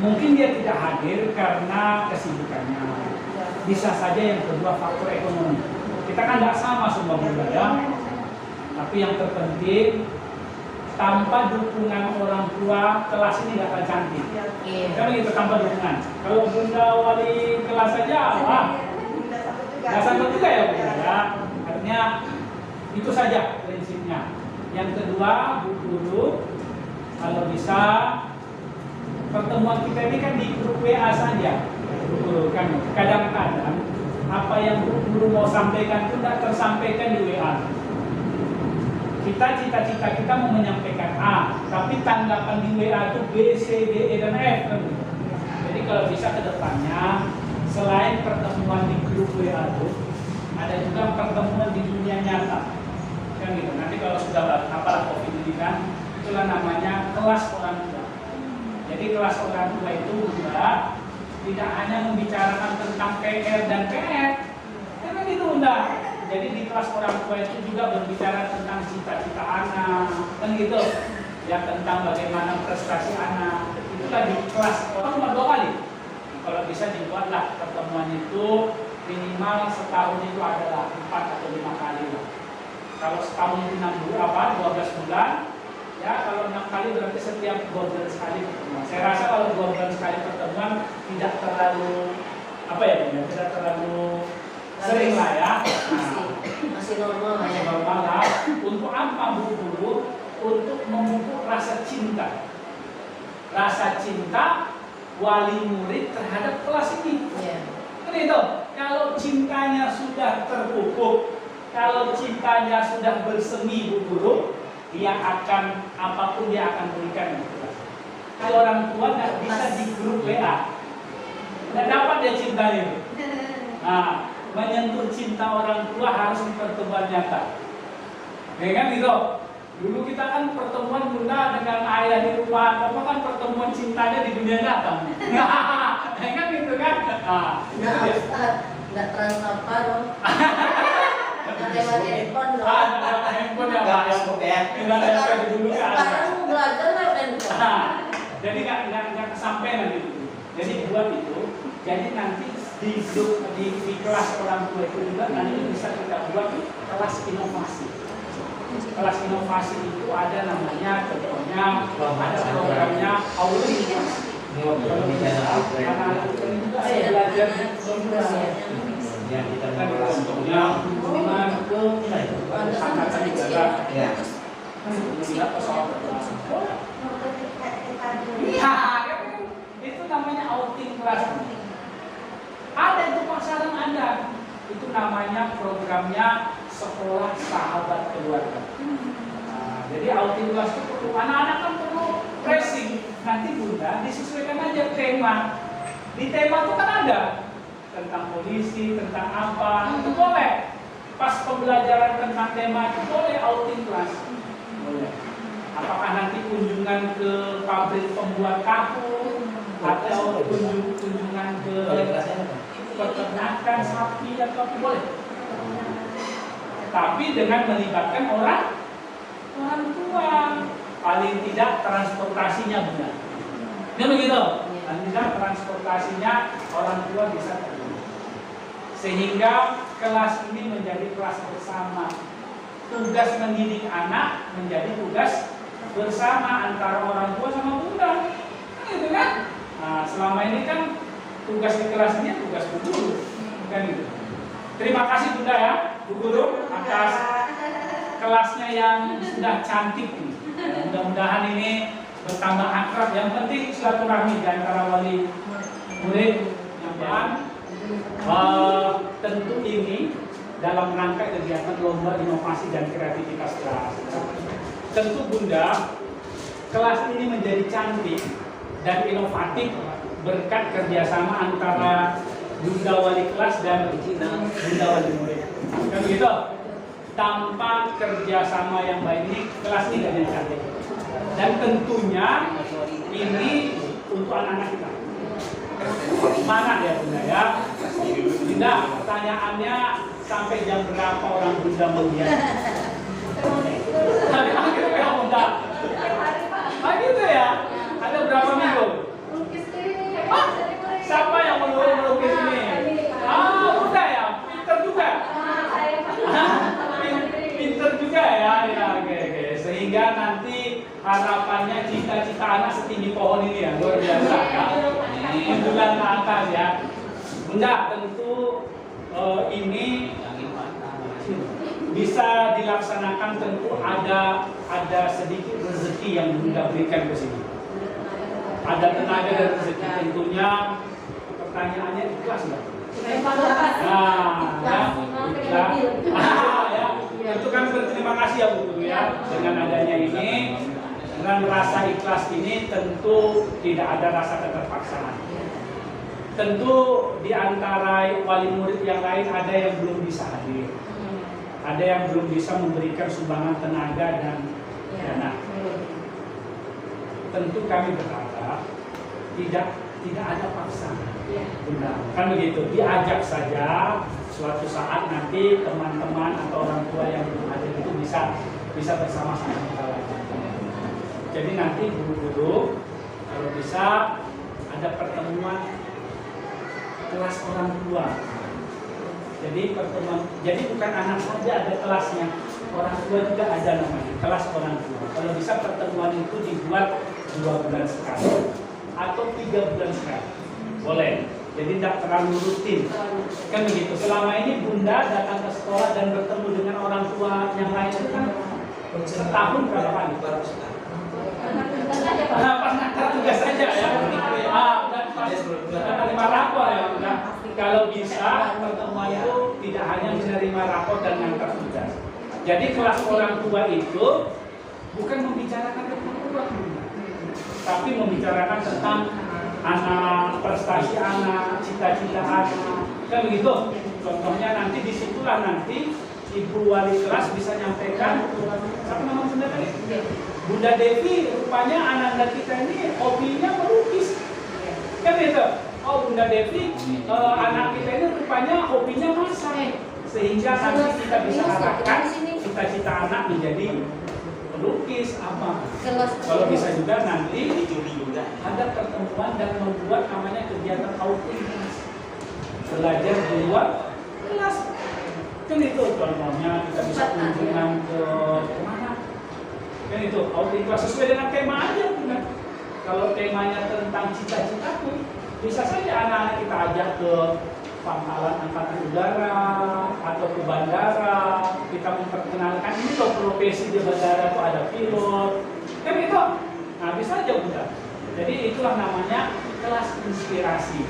Mungkin dia tidak hadir karena kesibukannya. Bisa saja yang kedua faktor ekonomi. Kita kan tidak sama semua budaya, tapi yang terpenting tanpa dukungan orang tua kelas ini tidak akan cantik. Kan begitu, tanpa dukungan. Kalau Bunda wali kelas saja, wah, nggak sanggup juga ya Bunda ya. Artinya itu saja prinsipnya. Yang kedua, Bu Guru, kalau bisa pertemuan kita ini kan di grup WA saja. Bu Guru kan kadang-kadang apa yang Bu Guru mau sampaikan itu tidak tersampaikan di WA. Kita cita-cita kita mau menyampaikan A, tapi tanggapan di WA itu B, C, D, E, dan F kan? Jadi kalau bisa ke depannya, selain pertemuan di grup WA itu, ada juga pertemuan di dunia nyata. Kan gitu. Nanti kalau sudah apalah COVID ini kan, itulah namanya kelas orang tua. Jadi kelas orang tua itu juga tidak hanya membicarakan tentang PR dan PR, karena itu Bunda. Jadi di kelas orang tua itu juga berbicara tentang cita-cita anak, kan gitu. Ya tentang bagaimana prestasi anak. Itulah di kelas orang cuma 2 kali. Kalau bisa dibuatlah pertemuan itu minimal setahun itu adalah 4 atau 5 kali lah. Kalau setahun itu 12 bulan, ya kalau 6 kali berarti setiap 2 bulan sekali pertemuan. Saya rasa kalau 2 bulan sekali pertemuan tidak terlalu tidak terlalu sering lah ya. Masih normal lah ya. Normal lah. Untuk apa Bu Guru? Untuk memupuk rasa cinta. Rasa cinta wali murid terhadap kelas ini. Kan itu. Kalau cintanya sudah terpupuk, kalau cintanya sudah bersemi Bu Guru, dia akan apapun dia akan berikan. Kalau orang tua nggak bisa di grup WA, nggak dapat dia cintanya. Nah, menyentuh cinta orang tua harus di pertemuan nyata. Ya kan gitu. Dulu kita kan pertemuan Bunda dengan ayah di rumah, apa kan pertemuan cintanya di dunia nyata. Ya kan gitu kan. Nggak transapa dong. Lewat handphone dong. Lewat handphone ya. Tidak dulu kan. Sekarang belajar lewat handphone. Jadi nggak kesampaian gitu. Jadi buat itu. Jadi nanti di grup di kelas orang tua itu juga nanti bisa kita buat kelas inovasi. Kelas inovasi itu ada namanya, contohnya ada programnya Auling. Anak-anak itu juga saya belajar yang kita contohnya hubungan ke angkatan negara. Tidak pesawat terbang. Iya, itu namanya outing kelas. Ada itu pasaran ada. Itu namanya programnya Sekolah Sahabat Keluarga. Nah, jadi outing kelas itu perlu, anak-anak kan perlu pressing. Nanti Bunda disesuaikan aja tema. Di tema itu kan ada tentang polisi, tentang apa, itu boleh. Pas pembelajaran tentang tema itu boleh outing kelas. Boleh. Apakah nanti kunjungan ke pabrik pembuat tahu atau kunjungan ke peternakan sapi atau apa boleh. Tapi dengan melibatkan orang tua. paling tidak transportasinya Bunda. Ini begitu. Paling tidak transportasinya orang tua bisa terima. Sehingga kelas ini menjadi kelas bersama. Tugas mendidik anak menjadi tugas bersama antara orang tua sama Bunda. Gitu kan? Nah, selama ini kan tugas di kelas ini tugas Bu Guru. Kan gitu. Terima kasih Bunda ya, Bu Guru, atas kelasnya yang sudah cantik nih. Mudah-mudahan ini bertambah akrab. Yang penting silaturahmi di antara wali murid. Dan tentu ini dalam rangka kegiatan lomba inovasi dan kreativitas kelas. Tentu Bunda, kelas ini menjadi cantik dan inovatif berkat kerjasama antara Bunda wali kelas dan Bunda wali murid. Kan begitu? Tanpa kerjasama yang baik ini kelas ini tidak jadi cantik. Dan tentunya ini untuk anak-anak kita. Mana ya Bunda ya? Bunda, pertanyaannya sampai jam berapa orang Bunda melihat? Ya Bunda. Ah gitu ya? Ada berapa minggu? Siapa yang melukis ini? Ah, Bunda ya? Pinter juga? Pinter juga ya? Ya, oke. Sehingga nanti harapannya cita-cita anak setinggi pohon ini ya, luar biasa ya. Menjulang ke atas ya. Bunda, tentu ini bisa dilaksanakan tentu ada sedikit rezeki yang Bunda berikan ke sini. Ada tenaga dan rezeki, tentunya pertanyaannya ikhlas nggak? Nah, ya, ikhlas. Ya, itu kan berterima kasih ya Bu Guru ya dengan adanya ini. Dengan rasa ikhlas ini tentu tidak ada rasa keterpaksaan. Tentu di antara wali murid yang lain ada yang belum bisa hadir. Ada yang belum bisa memberikan sumbangan tenaga dan dana. Tentu kami berharap tidak ada paksaan. Benar. Kan begitu. Diajak saja suatu saat nanti teman-teman atau orang tua yang belum hadir itu bisa bersama-sama kita lagi. Jadi nanti guru-guru kalau bisa ada pertemuan kelas orang tua. Jadi bukan anak saja ada kelasnya, orang tua juga ada namanya kelas orang tua. Kalau bisa pertemuan itu dibuat 2 bulan sekali atau 3 bulan sekali, boleh. Jadi tidak terlalu rutin, kan begitu. Selama ini Bunda datang ke sekolah dan bertemu dengan orang tua yang lain itu kan setahun berapa kali? Pas ngantar tugas saja ya. Dan pas menerima rapor ya Bunda. Kalau bisa pertemuan itu tidak hanya menerima rapor dan ngantar tugas. Jadi kelas orang tua itu bukan membicarakan tentang uang, tapi membicarakan tentang anak, prestasi anak, cita-cita anak, kan begitu. Contohnya nanti disitulah nanti Ibu wali kelas bisa nyampaikan, siapa nama Bunda tadi? Bunda Devi, rupanya anak-anak kita ini hobinya melukis, kan gitu. Oh Bunda Devi, anak kita ini rupanya hobinya masak, sehingga nanti kita bisa arahkan cita-cita anak menjadi melukis apa. Kalau bisa juga nanti ada pertemuan dan membuat namanya kegiatan outing, belajar di luar kelas. Kan itu contohnya kita bisa kunjungan ke mana? Kan itu outing kelas sesuai dengan tema aja, kan? Kalau temanya tentang cita-citaku, bisa saja anak-anak kita ajak ke pangkalan angkatan udara atau ke bandara, kita memperkenalkan ini loh profesi di bandara itu ada pilot, kan itu. Nah bisa aja Bunda. Jadi itulah namanya kelas inspirasi.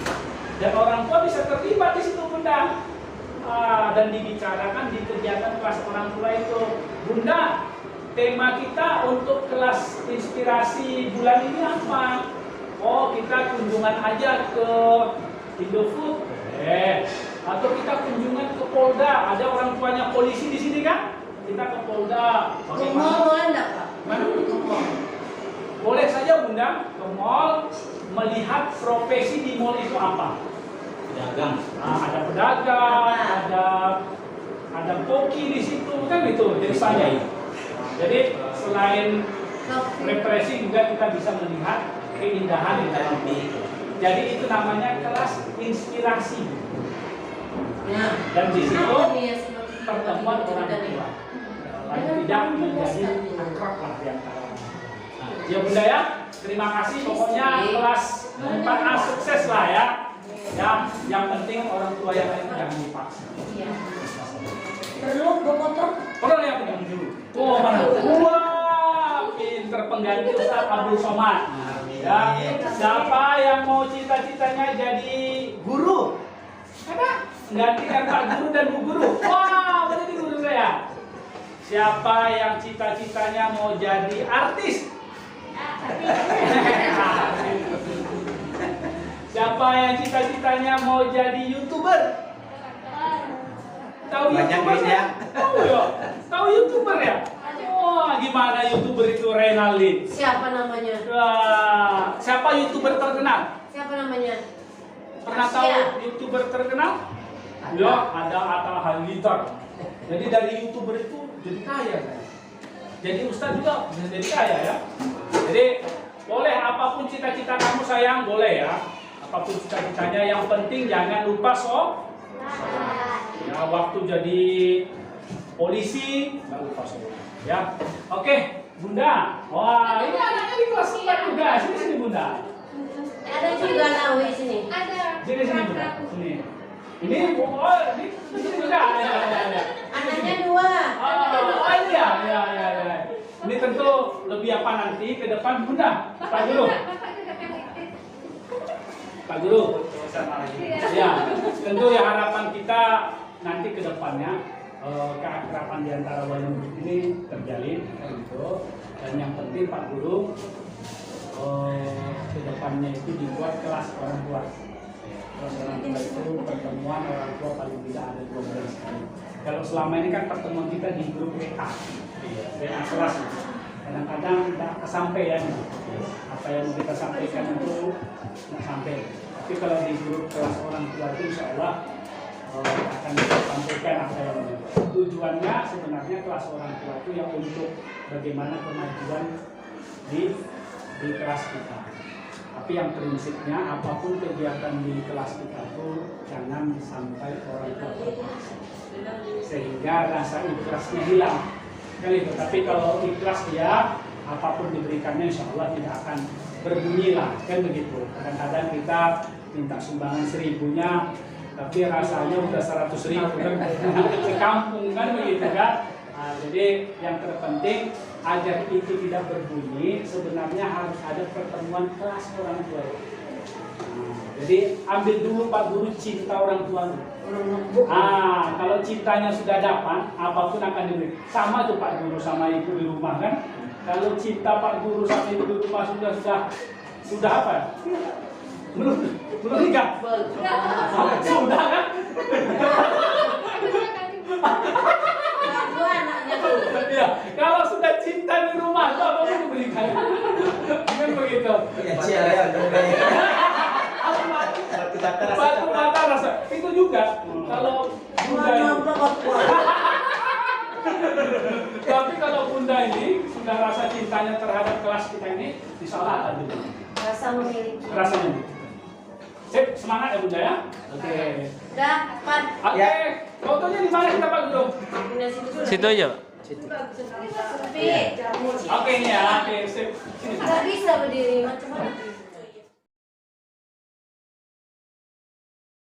Dan orang tua bisa terlibat di situ Bunda. Dan dibicarakan di kegiatan kelas orang tua itu. Bunda, tema kita untuk kelas inspirasi bulan ini apa? Oh kita kunjungan aja ke Indofood. Atau kita kunjungan ke Polda, ada orang tuanya polisi di sini kan? Kita ke Polda. Ke mall enggak Pak? Mana? Boleh saja Bunda ke mall melihat profesi di mall itu apa? Pedagang. Nah, ada pedagang, ada koki di situ kan itu. Jadi saya. Jadi selain refreshing juga kita bisa melihat keindahan di dalam itu. Jadi itu namanya kelas inspirasi. Dan di situ pertemuan orang tua. Paling tidak menjadi akrab lah di antara. Ya Bunda ya, terima kasih. Pokoknya kelas 4A sukses lah ya. Ya, yang penting orang tua yang lain jangan dipaksa. Perlu gue potong? Perlu ya pegang dulu. Oh mana? Wah, pinter pengganti Ustaz Abdul Somad. Ya, siapa yang mau cita-citanya jadi guru? Ada? Gantikan Pak Guru dan Bu Guru. Wah, menjadi guru saya. Siapa yang cita-citanya mau jadi artis? Siapa yang cita-citanya mau jadi YouTuber? Tahu YouTuber ya? Tahu ya? Tahu YouTuber ya? Wah, gimana YouTuber itu Renaldi? Siapa namanya? Wah, siapa YouTuber terkenal? Siapa namanya? Pernah tahu YouTuber terkenal? Ya, ada Atta Halilintar. Jadi dari YouTuber itu jadi kaya. Jadi Ustaz juga bisa jadi kaya ya. Jadi boleh apapun cita-cita kamu sayang, boleh ya. Apapun cita-citanya, yang penting jangan lupa ya, waktu jadi polisi nggak lupa sholat. Ya, oke, Bunda. Wah, ini anaknya di kelas 4 juga. Sini Bunda. Ada juga Nawi sini. Sini Bunda. Sini. Ini juga ada. Anaknya 2. Oh iya. Ini tentu lebih apa nanti ke depan Bunda. Pak Guru. Pak Guru. Ya, tentu ya harapan kita nanti ke depannya keakraban di antara wali murid ini terjalin gitu. Dan yang penting Pak Guru ke depannya itu dibuat kelas orang tua. Kelas orang tua itu pertemuan orang tua paling tidak ada 12 kali. Kalau selama ini kan pertemuan kita di grup WA, WA kelas. Kadang-kadang tidak kesampaian apa yang kita sampaikan itu tidak sampai. Tapi kalau di grup kelas orang tua itu insya Allah akan kita sampaikan apa yang tujuannya sebenarnya kelas orang tua itu yang untuk bagaimana kemajuan di kelas kita. Tapi yang prinsipnya apapun kegiatan di kelas kita itu jangan sampai orang tua terpaksa, sehingga rasa ikhlasnya hilang. Kan itu. Tapi kalau ikhlas dia apapun diberikannya insya Allah tidak akan berbunyi lah, kan begitu. Kadang-kadang kita minta sumbangan 1000-nya, tapi rasanya udah 100.000 kan sekampung kan begitu kan. Nah, jadi yang terpenting agar itu tidak berbunyi, sebenarnya harus ada pertemuan kelas orang tua. Nah, jadi ambil dulu Pak Guru cinta orang tua. Kalau cintanya sudah dapat, apapun akan diberi. Sama tuh Pak Guru sama ibu di rumah kan. Kalau cinta Pak Guru sama ibu di rumah sudah apa? Belum nikah? Sudah kan? Ya, kalau sudah cinta di rumah, apa pun diberikan. Kan begitu. Batu mata rasa. Itu juga kalau Bunda ini. Tapi kalau Bunda ini sudah rasa cintanya terhadap kelas kita ini, disalahkan dulu. Rasa memiliki. Rasanya. Sip, semangat ya Bunda ya. Oke. Dapat. Oke. Fotonya di mana kita Pak Guru? Situ aja, Pak. Oke, Oke ini ya. Oke, sip. Sini. nggak bisa berdiri macam-macam.